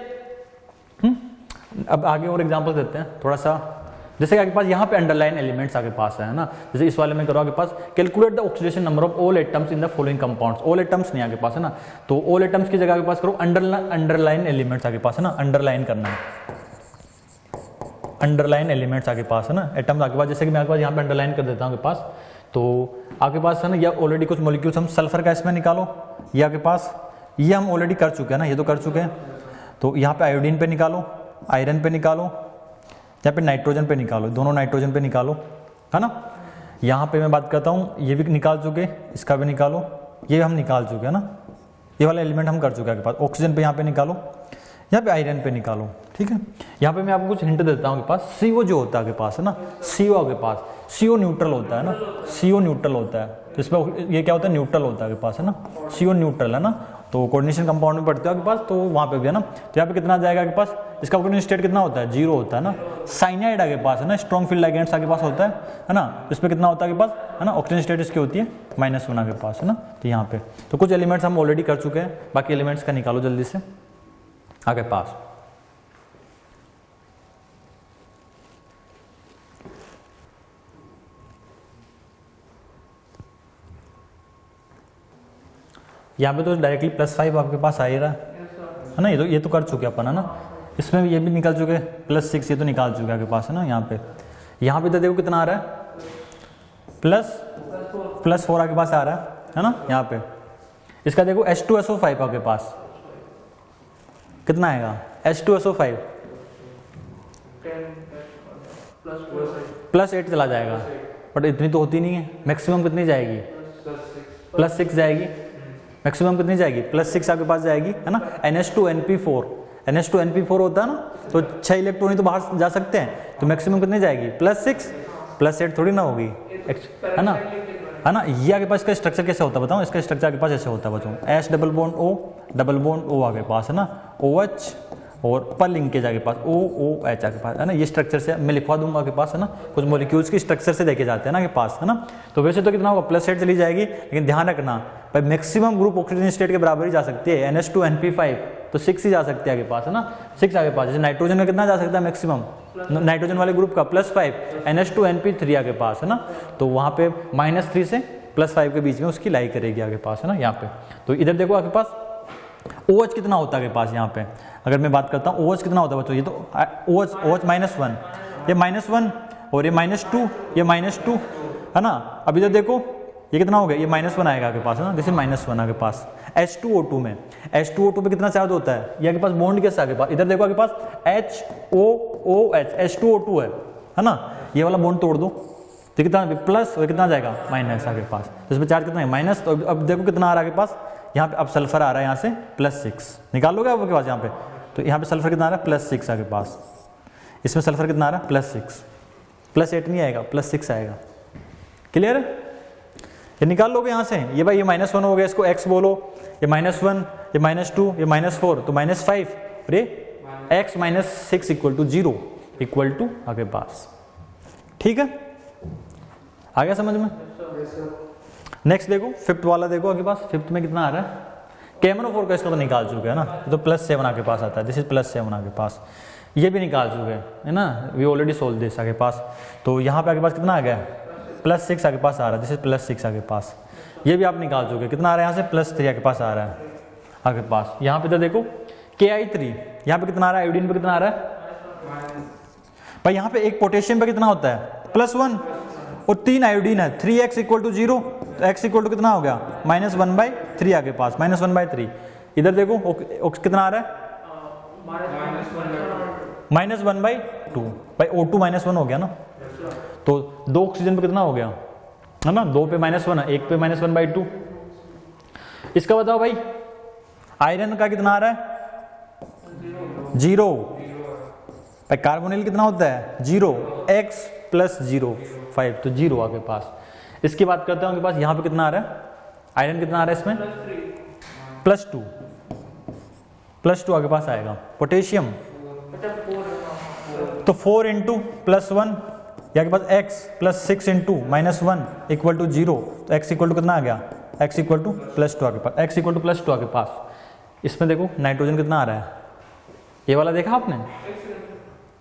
अब आगे और एग्जांपल देते हैं थोड़ा सा, जैसे आपके पास यहाँ पे अंडरलाइन एलिमेंट्स आपके पास है ना, जैसे इस वाले में करो आपके पास calculate the oxidation number of all atoms in the following compounds, all atoms नहीं आपके पास है ना, तो ऑल एटम्स की जगह आपके पास करो अंडरलाइन एलिमेंट्स आपके पास है ना, अंडरलाइन करना है, अंडरलाइन एलिमेंट्स आपके पास है ना, एटम्स आपके पास, जैसे कि मैं आपके पास यहाँ पे अंडरलाइन कर देता हूँ आपके पास, तो आपके पास है ना, या ऑलरेडी कुछ मॉलिक्यूल्स हम सल्फर का इसमें निकालो, ये आपके पास ये हम ऑलरेडी कर चुके हैं ना, ये तो कर चुके हैं, तो यहाँ पे आयोडीन पे निकालो, आयरन पे निकालो, यहाँ पे नाइट्रोजन पे निकालो, दोनों नाइट्रोजन पे निकालो, है ना। यहाँ पे मैं बात करता हूँ, ये भी निकाल चुके, इसका भी निकालो, ये हम निकाल चुके हैं ना, ये वाला एलिमेंट हम कर चुके हैं आपके पास। ऑक्सीजन पे यहाँ पे निकालो, यहाँ पे आयरन पे निकालो, ठीक है। यहाँ पे मैं आपको कुछ हिंट देता हूँ, आपके पास CO जो होता है आपके पास है ना, CO आपके पास, CO न्यूट्रल होता है ना, CO न्यूट्रल होता है, इसमें ये क्या होता है न्यूट्रल होता है आपके पास है ना, CO न्यूट्रल है ना, तो कोऑर्डिनेशन कंपाउंड में पढ़ते हो आपके पास, तो वहाँ पे भी है ना, तो यहाँ पे कितना आ जाएगा आपके पास, इसका कोऑर्डिनेशन स्टेट कितना होता है 0 होता है ना। साइनाइड आपके पास है ना, स्ट्रॉन्ग फील्ड लाइगेंड्स आपके पास होता है ना, इस पे कितना होता है आपके पास है ना, ऑक्सीजन स्टेट इसकी होती है -1 आपके पास है ना। तो यहाँ पे तो कुछ एलिमेंट्स हम ऑलरेडी कर चुके हैं, बाकी एलिमेंट्स का निकालो जल्दी से आपके पास। यहाँ पे तो डायरेक्टली +5 आपके पास आ ही रहा है ना, ये तो कर चुके अपन है ना, इसमें ये भी निकाल चुके, +6 ये तो निकाल चुके आपके पास है ना। यहाँ पे तो देखो कितना आ रहा है, +4 आपके पास आ रहा है ना। यहाँ पे इसका देखो H2SO5 आपके पास कितना आएगा, H2SO5 +8 चला जाएगा, बट इतनी तो होती नहीं है। मैक्सिमम कितनी जाएगी? +6 जाएगी। मैक्सिमम कितनी जाएगी? +6 आपके पास जाएगी, है ना। NH2NP4 NH2NP4 होता है ना, तो 6 इलेक्ट्रॉन ही तो बाहर जा सकते हैं, तो मैक्सिमम कितनी जाएगी? +6, +8 थोड़ी ना होगी, है ना, है ना। ये आपके पास इसका स्ट्रक्चर कैसे होता है बताऊँ? इसका स्ट्रक्चर आपके पास ऐसे होता है बच्चों, H डबल बॉन्ड O आपके पास, है ना, OH और पर लिंकेज आपके पास OOH आपके पास, है ना। ये स्ट्रक्चर से मैं लिखवा दूंगा आपके पास, है ना, कुछ मॉलिक्यूल्स की स्ट्रक्चर से देखे जाते हैं ना आपके पास, है ना। तो वैसे तो कितना होगा? +8 चली जाएगी, लेकिन ध्यान रखना भाई मैक्सिमम ग्रुप ऑक्सीजन स्टेट के बराबर ही जा सकती है। NH2NP5 तो 6 ही जा सकती है आपके पास, है ना, 6 आपके पास। जैसे नाइट्रोजन में कितना जा सकता है मैक्सिमम? नाइट्रोजन वाले ग्रुप का +5, NH2NP3 आपके पास, है ना, तो वहाँ पे -3 से +5 के बीच में उसकी लाई करेगी आपके पास, है ना, यहाँ पे। तो इधर देखो आपके पास OH कितना होता है आपके पास, यहाँ पे अगर मैं बात करता हूँ OH कितना होता है बच्चों, ये तो OH -1, ये -1 और ये -2, ये -2, है ना। अब इधर देखो ये कितना हो गया? ये -1 आएगा आपके पास, है ना, जैसे -1 आपके पास। H2O2 में H2O2 पे कितना चार्ज होता है? ये आपके पास बॉन्ड कैसा आपके पास? इधर देखो आपके पास HOOH H2O2 है ना, ये वाला बॉन्ड तोड़ दो तो कितना प्लस और कितना जाएगा? माइनस आपके पास। तो इसमें चार्ज कितना है? माइनस। तो अब देखो कितना आ रहा है आपके पास, यहाँ पे अब सल्फर आ रहा है यहाँ से +6, निकाल लोगे आपके पास यहाँ पे। तो यहाँ पे सल्फर कितना आ रहा है? +6 आपके पास। इसमें सल्फर कितना आ रहा है? +6, +8 नहीं आएगा, +6 आएगा। क्लियर है? ये निकाल लोगे यहाँ से, ये भाई ये -1 हो गया, इसको x बोलो, ये -1, ये -2, ये -4, तो -5 और ये x -6 = 0 = आपके पास। ठीक है, आ गया समझ में? नेक्स्ट देखो, 5th वाला देखो आपके पास। 5th में कितना आ रहा है? KMnO4 का इसका तो निकाल चुके हैं ना, तो +7 आपके पास आता है, दिस इज +7 आपके पास। ये भी निकाल चुके हैं, है ना, वी ऑलरेडी सोल्व दिस आपके पास। तो यहाँ पे आपके पास कितना आ गया? +6 आपके पास आ रहा है, दिस इज +6 आपके पास। ये भी आप निकाल चुके, कितना आ रहा है यहाँ से? +3 आपके पास आ रहा है आपके पास। यहाँ पे तो देखो Ki3, यहाँ पे कितना आ रहा है? आयोडीन पे कितना आ रहा है भाई? यहाँ पे एक पोटेशियम पे कितना होता है? +1 और 3 आयोडीन है, 3x = 0, तो x = कितना हो गया? -1/3 आपके पास, -1/3। इधर देखो कितना आ रहा है? -1/2 भाई, O2 -1 हो गया ना, तो 2 ऑक्सीजन पे कितना हो गया, है ना, 2 पे -1 है, 1 पे -1/2। इसका बताओ भाई, आयरन का कितना आ रहा है? 0। भाई कार्बोनिल कितना होता है? 0, x + 0 5, तो 0 आपके पास। इसकी बात करते हैं आपके पास, यहाँ पे कितना आ रहा है? आयरन कितना आ रहा है इसमें? +2 आपके पास आएगा। पोटेशियम तो 4 × +1, यहाँ के पास x + 6 × -1 = 0, तो x = कितना आ गया? x = +2 आपके पास, x = +2 आपके पास। इसमें देखो नाइट्रोजन कितना आ रहा है? ये वाला देखा आपने?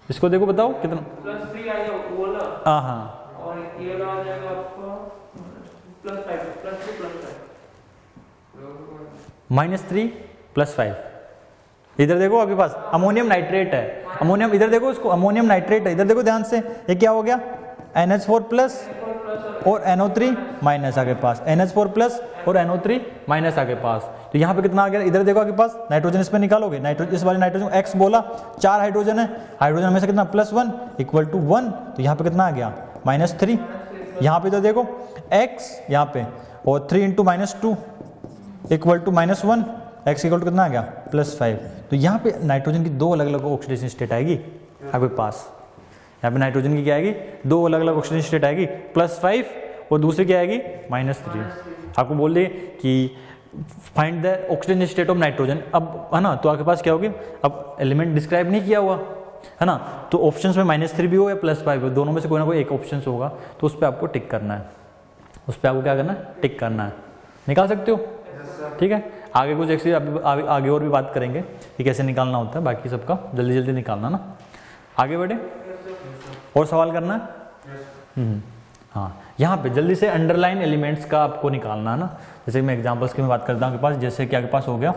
इसको देखो, बताओ कितना? +3 आ जाएगा वो वाला। हाँ, और ये वाला आ जाएगा आपका +5 -3 +5। इधर देखो आपके पास अमोनियम नाइट्रेट है, अमोनियम, इधर देखो इसको, अमोनियम नाइट्रेट है, इधर देखो ध्यान से, ये क्या हो गया? NH4+ और NO3- आपके पास, NH4+ और NO3- आपके पास। तो यहाँ पे कितना आ गया? इधर देखो आपके पास नाइट्रोजन, इसमें निकालोगे नाइट्रोजन, इस वाले नाइट्रोजन x बोला, 4 हाइड्रोजन है, हाइड्रोजन में से कितना? +1 = 1, तो यहाँ पे कितना आ गया? -3। यहाँ पे तो देखो x यहाँ पे और 3 × -2 = -1, x = कितना आ गया? +5। तो यहाँ पे नाइट्रोजन की 2 अलग अलग ऑक्सीडेशन स्टेट आएगी आपके पास। यहाँ पे नाइट्रोजन की क्या आएगी? 2 अलग अलग ऑक्सीडेशन स्टेट आएगी, +5 और दूसरी क्या आएगी? -3। आपको बोल दे कि find the oxidation state of nitrogen, अब है ना, तो आपके पास क्या होगी? अब एलिमेंट डिस्क्राइब नहीं किया हुआ है ना, तो ऑप्शंस में -3 भी हो या +5 हो, दोनों में से कोई ना कोई एक ऑप्शन होगा, तो उस पर आपको टिक करना है, उस पर आपको क्या करना है? टिक करना है। निकाल सकते हो? ठीक है, आगे कुछ एक्चुअली आगे और भी बात करेंगे कि कैसे निकालना होता है, बाकी सबका जल्दी जल्दी निकालना ना। आगे बढ़े, और सवाल करना है? हाँ, यहाँ पे जल्दी से अंडरलाइन एलिमेंट्स का आपको निकालना है ना। जैसे मैं एग्जांपल्स की मैं बात करता हूँ आपके पास, जैसे कि आपके पास हो गया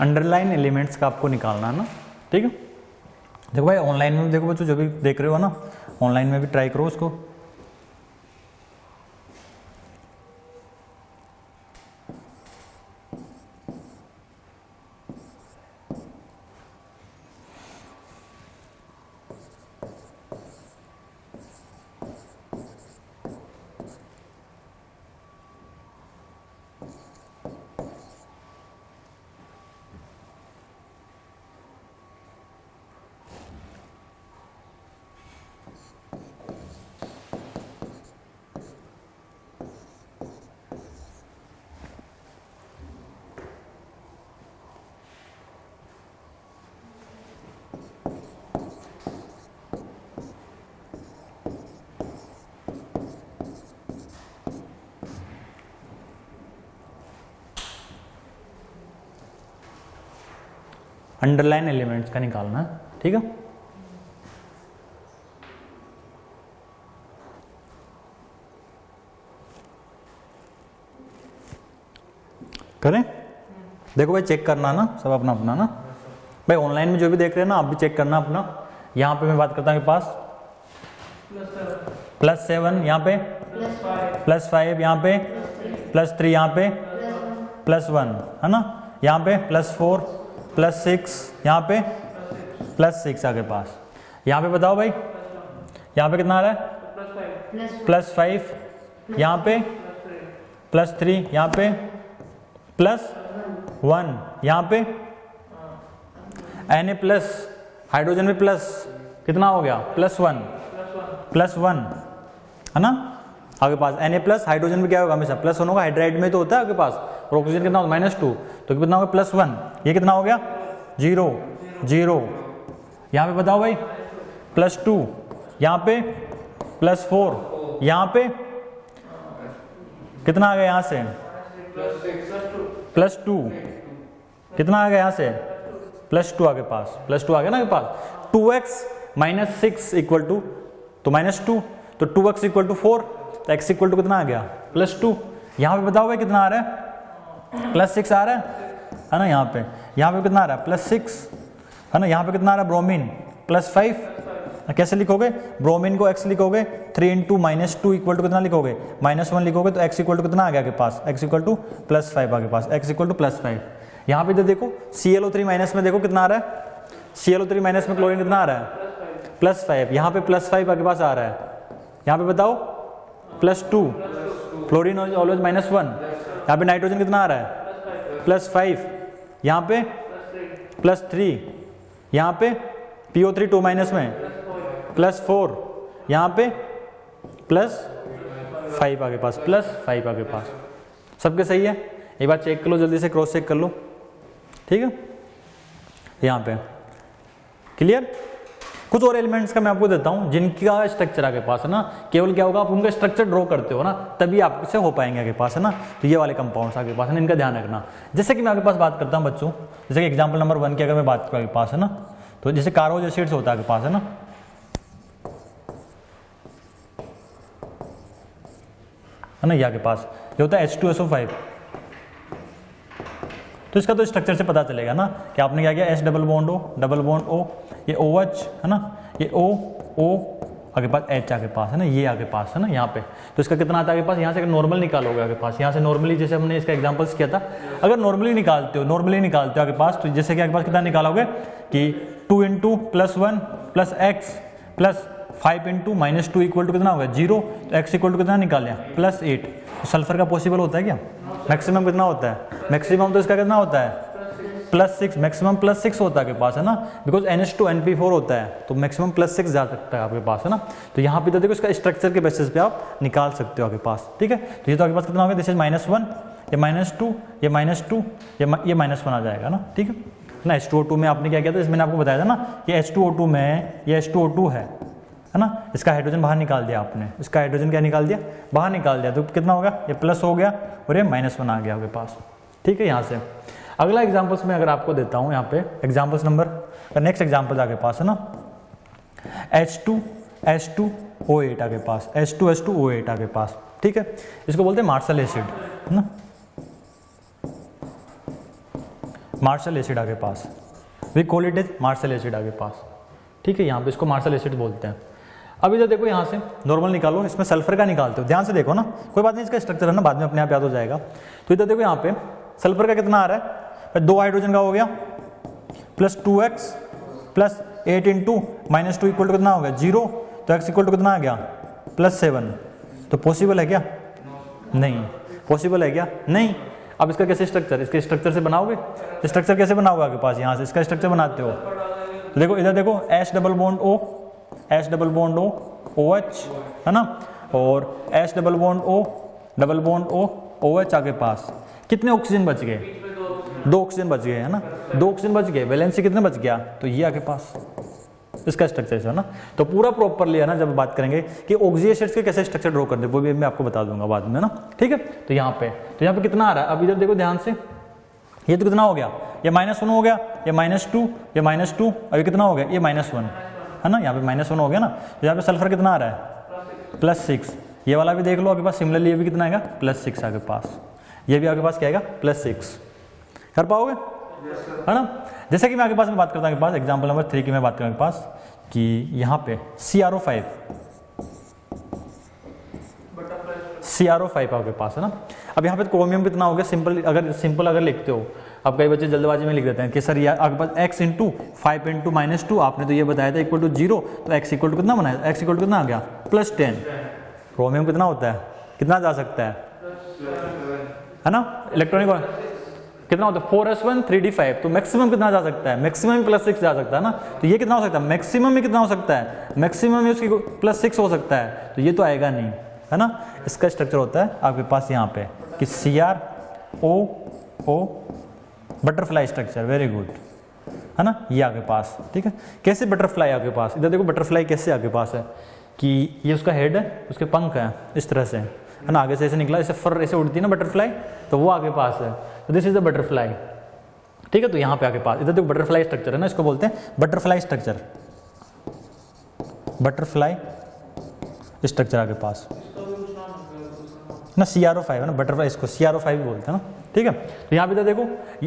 अंडरलाइन एलिमेंट्स का आपको निकालना है ना, ठीक है। देखो भाई ऑनलाइन में देखो बच्चों, जो भी देख रहे हो ना ऑनलाइन में भी ट्राई करो उसको। अंडरलाइन एलिमेंट्स का निकालना है, ठीक है। करें, देखो भाई चेक करना ना सब अपना अपना ना भाई, ऑनलाइन में जो भी देख रहे हैं ना आप भी चेक करना अपना। यहाँ पे मैं बात करता हूँ पास +7, यहाँ पे +5, यहाँ पे +3, यहाँ पे +1 है ना, यहाँ पे +4, +6, यहाँ पे +6 आगे पास। यहाँ पे बताओ भाई यहाँ पे कितना आ रहा है +5, यहाँ पे +3, यहाँ पे +1, यहाँ पे Na+ हाइड्रोजन में प्लस कितना हो गया +1 है ना आगे पास। Na+ हाइड्रोजन में क्या होगा हमेशा +1 होगा, हाइड्राइड में तो होता है आगे पास, और ऑक्सीजन कितना होगा -2, तो कितना होगा +1, ये कितना हो गया 0 यहाँ पे बताओ भाई +2, यहाँ पे +4, यहाँ पे कितना आ गया यहाँ से +2, कितना आ गया यहाँ से +2 आगे पास, +2 आ गया ना आगे पास। 2x - 6 इक्वल टू तो -2, तो 2x = 4, तो x इक्वल टू कितना आ गया +2। यहाँ पे बताओ भाई कितना आ रहा है +6 आ रहा है ना, यहाँ पे कितना आ रहा है +6 है ना, यहाँ पे कितना आ रहा है ब्रोमीन +5। कैसे लिखोगे, ब्रोमीन को x लिखोगे 3 × -2 इक्वल टू कितना लिखोगे -1 लिखोगे, तो x इक्वल टू कितना आ गया आपके पास, x इक्वल टू +5 आगे पास, x इक्वल टू +5। यहाँ पे देखो ClO3- में देखो कितना आ रहा है, ClO3- में क्लोरीन कितना आ रहा है +5, यहाँ पे +5 आगे पास आ रहा है, यहाँ पे बताओ +2, क्लोरीन ऑलवेज -1, यहाँ पे नाइट्रोजन कितना आ रहा है +5, यहाँ पे +3, यहाँ पे PO3 2- में +4, यहाँ पे +5 आगे पास, +5 आगे पास। सबके सही है, एक बार चेक कर लो जल्दी से, क्रॉस चेक कर लो, ठीक है। यहाँ पे क्लियर। कुछ और एलिमेंट्स का मैं आपको देता हूँ जिनका स्ट्रक्चर आपके पास है ना, केवल क्या होगा आप उनका स्ट्रक्चर ड्रॉ करते हो ना तभी आपसे हो पाएंगे आपके पास है ना। तो ये वाले कंपाउंड्स आपके पास है ना, इनका ध्यान रखना। जैसे कि मैं आपके पास बात करता हूँ बच्चों, जैसे कि एग्जाम्पल नंबर 1 की अगर मैं बात करूँ आपके पास है ना, तो जैसे कार्बोज एसिड्स होता है आपके पास है ना, ये आपके पास ये होता है H2SO5। तो इसका तो स्ट्रक्चर से पता चलेगा ना कि आपने क्या किया, S डबल बॉन्ड O, ये OH है ना, ये O आगे पास H आगे पास है ना, ये आगे पास है ना यहाँ पे। तो इसका कितना आता है आगे पास, यहाँ से नॉर्मल निकालोगे आगे पास, यहाँ से नॉर्मली जैसे हमने इसका एग्जांपल्स किया था, अगर नॉर्मली निकालते हो आगे पास, तो जैसे कि आगे पास कितना निकालोगे कि 2 × +1 + x + 5 × -2 इक्वल टू कितना होगा 0, तो x इक्वल टू कितना निकाल लिया +8। तो सल्फर का पॉसिबल होता है क्या, मैक्सिमम कितना होता है, मैक्सिमम तो इसका कितना होता है +6, मैक्सिमम +6 होता है आपके पास है ना, बिकॉज NH2NP4 होता है, तो मैक्सिमम +6 जा सकता है आपके पास है ना। तो यहाँ पे तो देखो इसका स्ट्रक्चर के बेसिस पे आप निकाल सकते हो आपके पास, ठीक है। तो ये तो आपके पास कितना होगा, दिस इज -1, ये -2, ये -2, ये -1 आ जाएगा ना, ठीक है ना। H2O2 में आपने क्या किया था, इसमें मैंने आपको बताया था ना, ये H2O2 में ये H2O2 है ना, इसका हाइड्रोजन बाहर निकाल दिया आपने, इसका हाइड्रोजन क्या निकाल दिया, बाहर निकाल दिया, तो कितना होगा, ये प्लस हो गया और ये -1 आ गया आपके पास, ठीक है। यहाँ से अगला एग्जाम्पल्स में अगर आपको देता हूँ, यहाँ पे एग्जाम्पल्स नंबर नेक्स्ट एग्जाम्पल आपके पास है ना, H2H2O8 आपके पास, H2H2O8 आपके पास, ठीक है। इसको बोलते हैं मार्शल एसिड है ना, मार्शल एसिड आगे पास, we call it as Marshall acid आगे पास, ठीक है। यहाँ पे इसको मार्शल एसिड बोलते हैं। अब इधर देखो, यहाँ से नॉर्मल निकालो, इसमें सल्फर का निकालते हो, ध्यान से देखो ना, कोई बात नहीं, इसका स्ट्रक्चर है ना, बाद में अपने आप याद हो जाएगा। तो इधर देखो, यहाँ पे सल्फर का कितना आ रहा है, 2 हाइड्रोजन का हो गया, plus 2x plus 8 into -2 equal to कितना हो गया 0, तो x इक्वल टू कितना आ गया +7। तो पॉसिबल है क्या? नहीं। पॉसिबल है क्या? नहीं। अब इसका कैसे स्ट्रक्चर, इसके स्ट्रक्चर से बनाओगे, स्ट्रक्चर कैसे बनाओगे आपके पास, यहाँ से इसका स्ट्रक्चर बनाते हो। तो देखो इधर देखो, H double bond O, H double bond O, OH है ना, और H double bond O, double bond O, OH आगे पास। कितने ऑक्सीजन बच गए? 2 ऑक्सीजन बच गए, है ना, 2 ऑक्सीजन बच गए, वैलेंसी कितने बच गया, तो ये आगे पास इसका स्ट्रक्चर है ना। तो पूरा प्रॉपरली है ना, जब बात करेंगे कि ऑक्सी एसिड्स के कैसे स्ट्रक्चर ड्रॉ करते हैं, वो भी मैं आपको बता दूंगा बाद में ना, ठीक है। तो यहाँ पे कितना आ रहा है, अब इधर देखो ध्यान से, ये तो कितना हो गया, ये -1 हो गया, ये -2, ये -2, और ये कितना हो गया, ये -1 है ना, यहाँ पे -1 हो गया ना। तो यहाँ पे सल्फर कितना आ रहा है +6, ये वाला भी देख लो आपके पास, सिमिलरली ये भी कितना आएगा +6 आपके पास, ये भी आपके पास क्या आएगा +6। कर पाओगे, है ना। जैसे कि मैं आपके पास में बात करता हूँ, आपके पास एग्जाम्पल नंबर 3 की मैं बात करूँ आपके पास, कि यहाँ पे CrO5 आपके पास है ना। अब यहाँ पे क्रोमियम कितना हो गया, सिंपल अगर लिखते हो, अब कई बच्चे जल्दबाजी में लिख देते हैं कि सर ये आपके पास x इंटू 5 इंटू -2, आपने तो ये बताया था इक्वल टू 0, तो x इक्वल टू कितना बनाया, x इक्वल टू कितना आ गया +10। क्रोमियम कितना होता है, कितना जा सकता है ना, इलेक्ट्रॉनिक कितना होता है 4s1 3d5, तो मैक्सिमम कितना जा सकता है, मैक्सिमम +6 जा सकता है ना। तो ये कितना हो सकता है, मैक्सिमम में कितना हो सकता है, मैक्सिमम में उसकी +6 हो सकता है, तो ये तो आएगा नहीं, है ना। इसका स्ट्रक्चर होता है आपके पास यहाँ पे कि CrOO butterfly structure, very good, है ना, ये आपके पास, ठीक है। कैसे बटरफ्लाई आपके पास, इधर देखो बटरफ्लाई कैसे आपके पास है कि ये उसका हेड है, उसके पंख है, इस तरह से, है ना, आगे से ऐसे निकला, ऐसे फर ऐसे उड़ती है ना बटरफ्लाई, तो वो आगे पास है, तो दिस इज द बटरफ्लाई, ठीक है। तो यहाँ पे आगे पास इधर देखो बटरफ्लाई स्ट्रक्चर है ना, इसको बोलते हैं बटरफ्लाई स्ट्रक्चर, बटरफ्लाई स्ट्रक्चर आगे पास ना, CrO5 है ना, बटरफ्लाई इसको CrO5 भी बोलते हैं ना, ठीक है। तो यहाँ पे इधर देखो,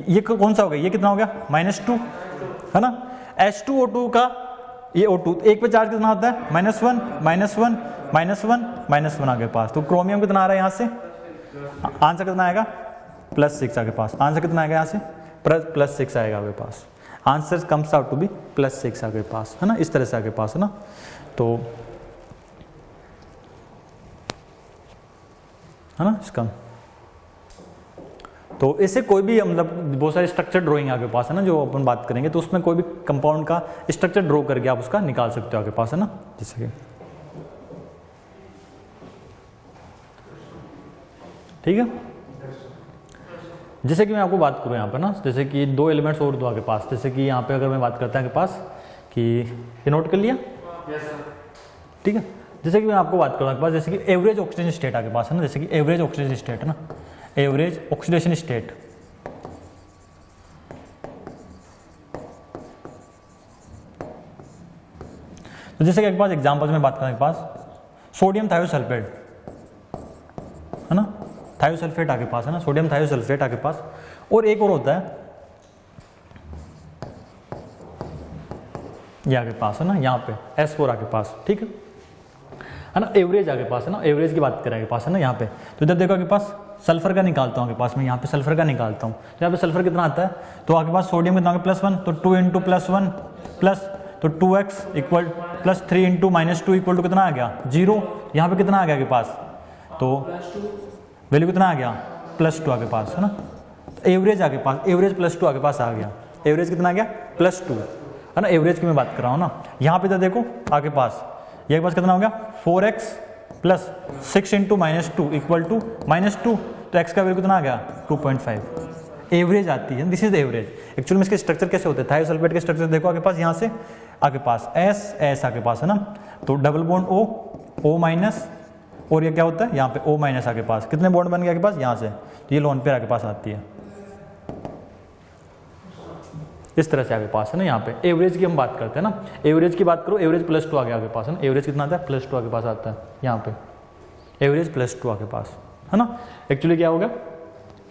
ये कौन सा हो गया, ये कितना हो गया -2 है ना, H2O2 का ये O2, एक पे चार्ज कितना होता है -1 आगे पास। तो क्रोमियम कितना आ रहा है यहाँ से, आंसर कितना आएगा +6 आगे पास, आंसर कितना आएगा यहाँ से +6 आएगा आगे पास, answer comes out to be +6 आगे पास, है ना, इस तरह से आगे पास, है ना। तो है ना इसका, तो ऐसे कोई भी मतलब बहुत सारे स्ट्रक्चर ड्राइंग आपके पास है ना, जो अपन बात करेंगे, तो उसमें कोई भी कंपाउंड का स्ट्रक्चर ड्रॉ करके आप उसका निकाल सकते हो आपके पास, है ना। जैसे कि ठीक है, जैसे कि मैं आपको बात करूँ यहाँ पर ना, जैसे कि 2 एलिमेंट्स और दो आपके पास, जैसे कि यहाँ पे अगर मैं बात करता हूँ आपके पास कि ये नोट कर लिया, ठीक है। जैसे कि मैं आपको बात करूँ आपके पास, जैसे कि एवरेज ऑक्सीडेशन स्टेट आपके पास है ना, जैसे कि एवरेज ऑक्सीडेशन स्टेट है ना, एवरेज ऑक्सीडेशन स्टेट, तो जैसे कि आपके पास एग्जांपल में बात करें आपके पास सोडियम थायोसल्फेट है ना, थायोसल्फेट आपके पास है ना, सोडियम थायोसल्फेट आपके पास, और एक और होता है ये आपके पास है ना, यहाँ पे S4 आपके पास, ठीक है ना। एवरेज आपके पास है ना, एवरेज की बात करें आपके पास है ना यहाँ पे, तो इधर देखो आपके पास सल्फर का निकालता हूँ आपके पास में, यहाँ पे सल्फर का निकालता हूँ, तो यहाँ पे सल्फर कितना आता है, तो आपके पास सोडियम कितना होगा +1, तो 2 इंटू +1 प्लस, तो 2x equal +3 into -2 equal to कितना आ गया 0, यहाँ पे कितना आ गया आपके पास, तो वैल्यू कितना आ गया +2 आपके पास है ना। तो एवरेज आपके पास, एवरेज +2 आपके पास आ गया, एवरेज कितना आ गया +2 है ना, एवरेज की मैं बात कर रहा हूँ ना। यहाँ पे तो देखो आपके पास ये के पास कितना हो गया 4x plus 6 into -2 equal to -2, तो x का वैल्यू कितना आ गया 2.5, एवरेज आती है, this is the average. Actually में इसके स्ट्रक्चर कैसे होते हैं, थायोसल्फेट के स्ट्रक्चर देखो आपके पास, यहाँ से आपके पास S आपके पास है ना, तो डबल बॉन्ड O- और ये क्या होता है यहाँ पे O- आपके पास, कितने बॉन्ड बन गए आपके पास यहाँ से, तो ये लोन पेयर आपके पास आती है, इस तरह से आपके पास है ना। यहाँ पे एवरेज की हम बात करते हैं ना, एवरेज की बात करो, एवरेज +2 आ गया आपके पास है ना, एवरेज कितना आता है +2 आपके पास आता है, यहाँ पे एवरेज +2 आपके पास है ना। एक्चुअली क्या हो गया,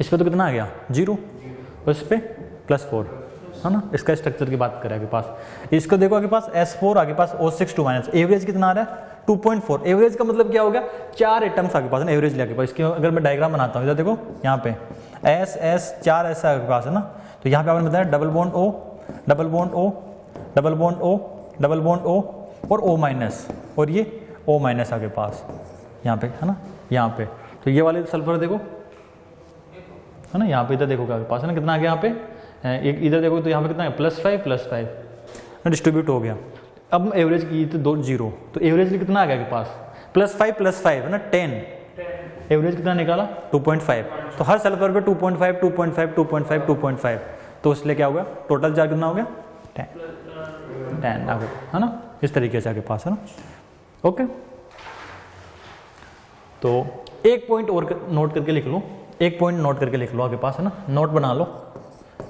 इस पे तो कितना आ गया 0, और इस पे +4 है ना। इसका स्ट्रक्चर की बात करें आपके पास, इसको देखो आपके पास S4 आपके पास O6 2 माइनस, एवरेज कितना आ रहा है 2.4। एवरेज का मतलब क्या हो गया, 4 एटम्स आपके पास है ना एवरेज आपके पास। इसकी अगर मैं डायग्राम बनाता हूँ इधर देखो, यहाँ पे S 4 ऐसा आपके पास है ना, तो यहाँ पे आपने बताया double bond O double bond O double bond O double bond O और O माइनस, और ये O माइनस आपके पास यहाँ पे है ना, यहाँ पे। तो ये वाले सल्फर देखो है ना, यहाँ पे इधर देखो आपके पास है ना कितना आ गया यहाँ पे, एक इधर देखो तो यहाँ पे कितना है +5 डिस्ट्रीब्यूट हो गया। अब एवरेज की तो 2 0, तो एवरेज कितना आ गया आपके पास +5 है ना 10, एवरेज कितना निकाला 2.5। तो हर सल्फर पे 2.5 2.5 2.5 2.5, तो इसलिए क्या हो गया टोटल चार्ज कितना हो गया 10 आ गया है ना, इस तरीके से आपके पास है ना। ओके, तो एक पॉइंट और नोट करके लिख लो, एक पॉइंट नोट करके लिख लो आपके पास है ना, नोट बना लो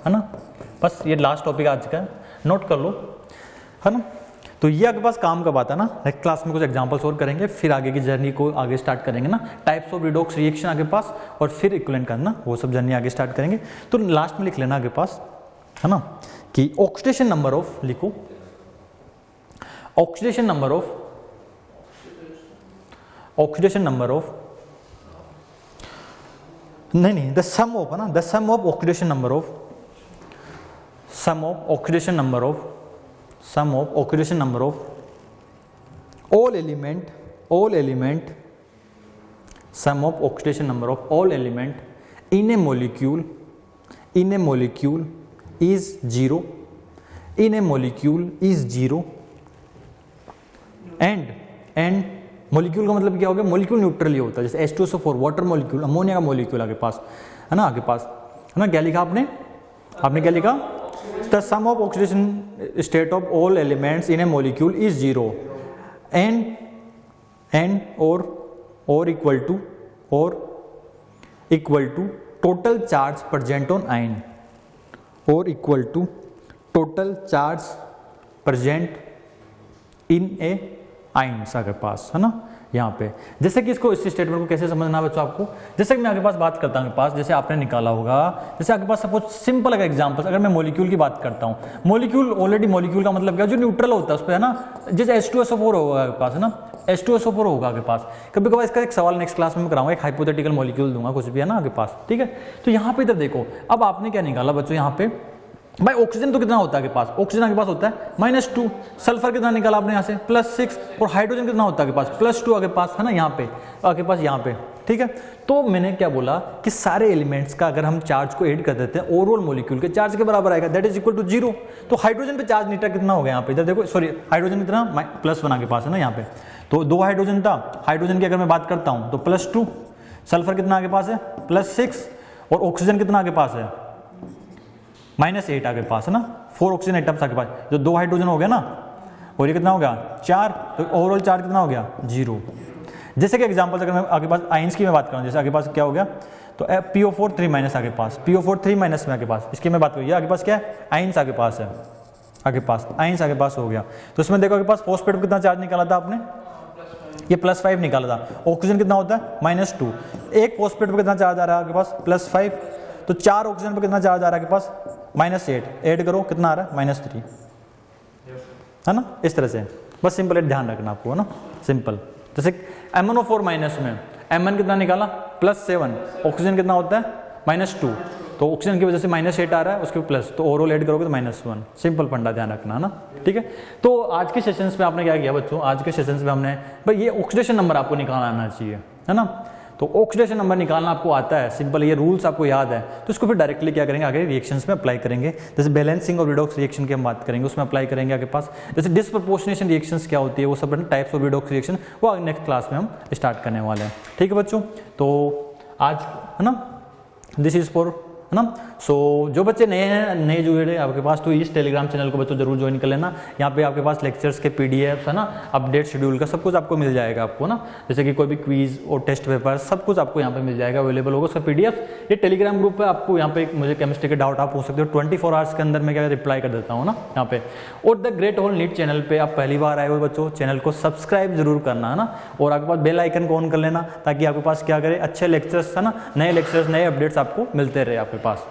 है ना, बस ये लास्ट टॉपिक आज का है, नोट कर लो है ना। तो ये आपके पास काम का बात है ना, नेक्स्ट क्लास में कुछ एग्जांपल्स और करेंगे, फिर आगे की जर्नी को आगे स्टार्ट करेंगे ना, टाइप्स ऑफ रिडॉक्स रिएक्शन आपके पास, और फिर इक्विवेलेंट करना, वो सब जर्नी आगे स्टार्ट करेंगे। तो लास्ट में लिख लेना आपके पास है ना कि ऑक्सीडेशन नंबर ऑफ, लिखो oxidation number of, oxidation number of नहीं द सम ऑफ है ना, the sum of oxidation number of, sum of oxidation number of, sum of oxidation number of all element, all element, sum of oxidation number of all element in a molecule, in a molecule is 0, in a molecule is 0 and molecule का मतलब क्या हो गया, molecule neutral ही होता है, जैसे H2SO4 water molecule, ammonia का molecule आपके पास है ना, आपके पास है ना। क्या लिखा आपने, आपने क्या लिखा, the sum of oxidation state of all elements in a molecule is 0 and और equal to total charge present on ion, और equal to total charge present in a ions आपके पास है ना। यहाँ पे जैसे कि इसको, इस स्टेटमेंट को कैसे समझना है बच्चों आपको, जैसे कि मैं आपके पास बात करता हूँ, आपके पास जैसे आपने निकाला होगा, जैसे आपके पास सपोज सिंपल अगर एग्जांपल, अगर मैं मॉलिक्यूल की बात करता हूँ, मॉलिक्यूल ऑलरेडी, मॉलिक्यूल का मतलब क्या, जो न्यूट्रल होता है उस पर है ना, जैसे H2SO4 होगा आपके पास है ना, H2SO4 होगा आपके पास। कभी कभार इसका एक सवाल नेक्स्ट क्लास में मैं कराऊंगा, एक हाइपोथेटिकल मॉलिक्यूल दूंगा, कुछ भी है ना आपके पास, ठीक है। तो यहाँ पे इधर देखो, अब आपने क्या निकाला बच्चों, यहाँ पे भाई ऑक्सीजन तो कितना होता है आपके पास, ऑक्सीजन आपके पास होता है -2, सल्फर कितना निकाला आपने यहाँ से +6, और हाइड्रोजन कितना होता है आपके पास +2 आपके पास है ना, यहाँ पे आपके पास, यहाँ पे, ठीक है। तो मैंने क्या बोला कि सारे एलिमेंट्स का अगर हम चार्ज को ऐड कर देते हैं ओवरऑल मॉलिक्यूल के चार्ज के बराबर आएगा, दैट इज इक्वल टू 0। तो हाइड्रोजन पे चार्ज नीटा कितना हो गया यहाँ पे, इधर देखो, सॉरी हाइड्रोजन कितना +1 के पास है ना यहाँ पे, तो 2 हाइड्रोजन था, हाइड्रोजन की अगर मैं बात करता हूँ तो +2, सल्फर कितना आगे पास है +6, और ऑक्सीजन कितना आगे पास है -8 आगे पास है ना, 4 ऑक्सीजन एटम्स आगे पास, जो 2 हाइड्रोजन हो गया ना, और ये कितना हो गया 4, तो ओवरऑल चार्ज कितना हो गया 0। जैसे कि एग्जांपल अगर मैं आगे पास आयंस की मैं बात करूं, जैसे आगे पास क्या हो गया, तो PO4 3- आगे पास, PO4 3- में आगे पास, इसकी मैं बात करूँ, आगे पास क्या है आयंस आगे पास है, आगे पास आयंस आगे पास हो गया। तो इसमें देखो आगे पास फॉस्फेट पर कितना चार्ज निकाला था आपने, ये +5 निकाला था। ऑक्सीजन कितना होता है -2, एक फॉस्फेट पर कितना चार्ज आ रहा है आपके पास +5, तो 4 ऑक्सीजन पर कितना चार्ज आ रहा है आपके पास -8, ऐड करो कितना आ रहा है -3 है ना। इस तरह से बस सिंपल ध्यान रखना आपको है ना, सिंपल। जैसे MnO4- में Mn कितना निकाला +7, ऑक्सीजन कितना होता है -2, तो ऑक्सीजन की वजह से -8 आ रहा है उसके प्लस, तो ओवरऑल ऐड करोगे तो -1, सिंपल फंडा ध्यान रखना है ना, ठीक है। तो आज के सेशंस में आपने क्या किया बच्चों, आज के सेशंस में हमने भाई ये ऑक्सीडेशन नंबर आपको निकालना आना चाहिए है ना। तो ऑक्सीडेशन नंबर निकालना आपको आता है, सिंपल, ये रूल्स आपको याद है, तो इसको फिर डायरेक्टली क्या करेंगे आगे रिएक्शंस में अप्लाई करेंगे। जैसे बैलेंसिंग और रिडॉक्स रिएक्शन की हम बात करेंगे, उसमें अप्लाई करेंगे आपके पास। जैसे डिस्प्रपोर्शनेशन रिएक्शंस क्या होती है, वो सब टाइप्स ऑफ रिडॉक्स रिएक्शन, वो नेक्स्ट क्लास में हम स्टार्ट करने वाले हैं, ठीक है बच्चों। तो आज है ना, दिस इज फॉर है ना। सो जो बच्चे नए हैं, नए जुड़े आपके पास, तो इस टेलीग्राम चैनल को बच्चों जरूर ज्वाइन कर लेना। यहाँ पे आपके पास लेक्चर्स के PDF है ना, अपडेट शेड्यूल का सब कुछ आपको मिल जाएगा आपको ना, जैसे कि कोई भी क्वीज और टेस्ट पेपर सब कुछ आपको यहाँ पे मिल जाएगा, अवेलेबल होगा उसका PDF। ये टेलीग्राम ग्रुप है, आपको यहाँ पे मुझे केमिस्ट्री के डाउट आप पूछ सकते हो, 24 आवर्स के अंदर मैं क्या रिप्लाई कर देता हूँ ना यहाँ पे। और the great whole NEET channel पे आप पहली बार आए हो बच्चों, चैनल को सब्सक्राइब जरूर करना है ना, और आपके पास बेल आइकन को ऑन कर लेना, ताकि आपके पास क्या करे अच्छे लेक्चर्स है ना, नए लेक्चर्स नए अपडेट्स आपको मिलते रहे आपके पास।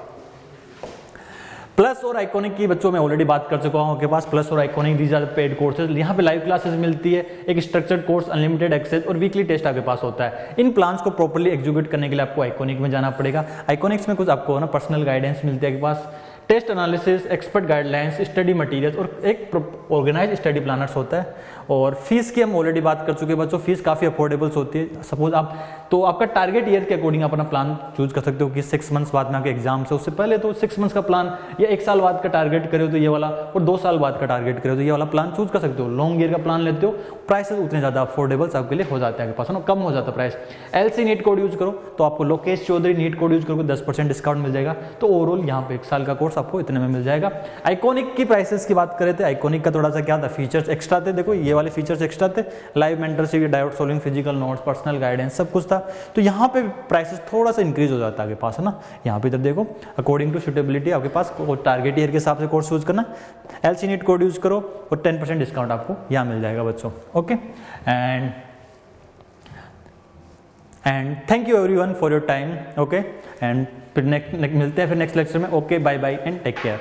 प्लस और आइकॉनिक की बच्चों मैं ऑलरेडी बात कर चुका हूं आपके पास। प्लस और iconic these are paid courses. यहाँ पे लाइव क्लासेस मिलती है, एक स्ट्रक्चर्ड कोर्स, अनलिमिटेड एक्सेस और वीकली टेस्ट आपके पास होता है। इन प्लान्स को प्रॉपर्ली एग्जीक्यूट करने के लिए आपको आइकॉनिक में जाना पड़ेगा। आइकॉनिक्स में कुछ आपको ना पर्सनल गाइडेंस मिलती है आपके पास, test analysis, expert guidelines, study materials और एक ऑर्गेनाइज स्टडी प्लानर्स होता है। और फीस की हम ऑलरेडी बात कर चुके हैं बच्चों, फीस काफ़ी अफोर्डेबल्स होती है। सपोज आप तो आपका टारगेट ईयर के अकॉर्डिंग अपना प्लान चूज कर सकते हो कि 6 मंथ्स बाद में आपके एग्जाम से, उससे पहले तो 6 मंथ्स का प्लान या 1 साल बाद का टारगेट करे हो तो ये वाला, और 2 साल बाद का टारगेट करे हो तो ये वाला प्लान चूज कर सकते हो। लॉन्ग ईयर का प्लान लेते हो, प्राइसेस उतने ज़्यादा अफोर्डेबल्स आपके लिए हो जाते हैं आपके पास, है ना, कम हो जाता है price. LC NEET code use करो तो आपको Lokesh Chaudhary NEET code use करोगे 10% डिस्काउंट मिल जाएगा। तो ओवरऑल यहाँ पे 1 साल का कोर्स आपको इतने में मिल जाएगा। आइकॉनिक की प्राइसेस की बात करें थे, आइकॉनिक का थोड़ा सा क्या था, फीचर्स एक्स्ट्रा थे। देखो ये वाले फीचर्स एक्स्ट्रा थे, live mentorship, doubt solving, physical notes, personal guidance, सब कुछ था। तो यहाँ पे प्राइसेस थोड़ा सा इंक्रीज हो जाता है आपके पास, है ना। यहाँ पे इधर देखो अकॉर्डिंग टू सुटेबिलिटी आपके पास टारगेट ईयर के हिसाब से कोर्स यूज करना, LC नीट कोड यूज करो और 10% डिस्काउंट आपको यहाँ मिल जाएगा बच्चों। Okay, and thank you everyone for your time. Okay, and फिर नेक्स्ट मिलते हैं फिर नेक्स्ट लेक्चर में। Okay, bye bye and take care.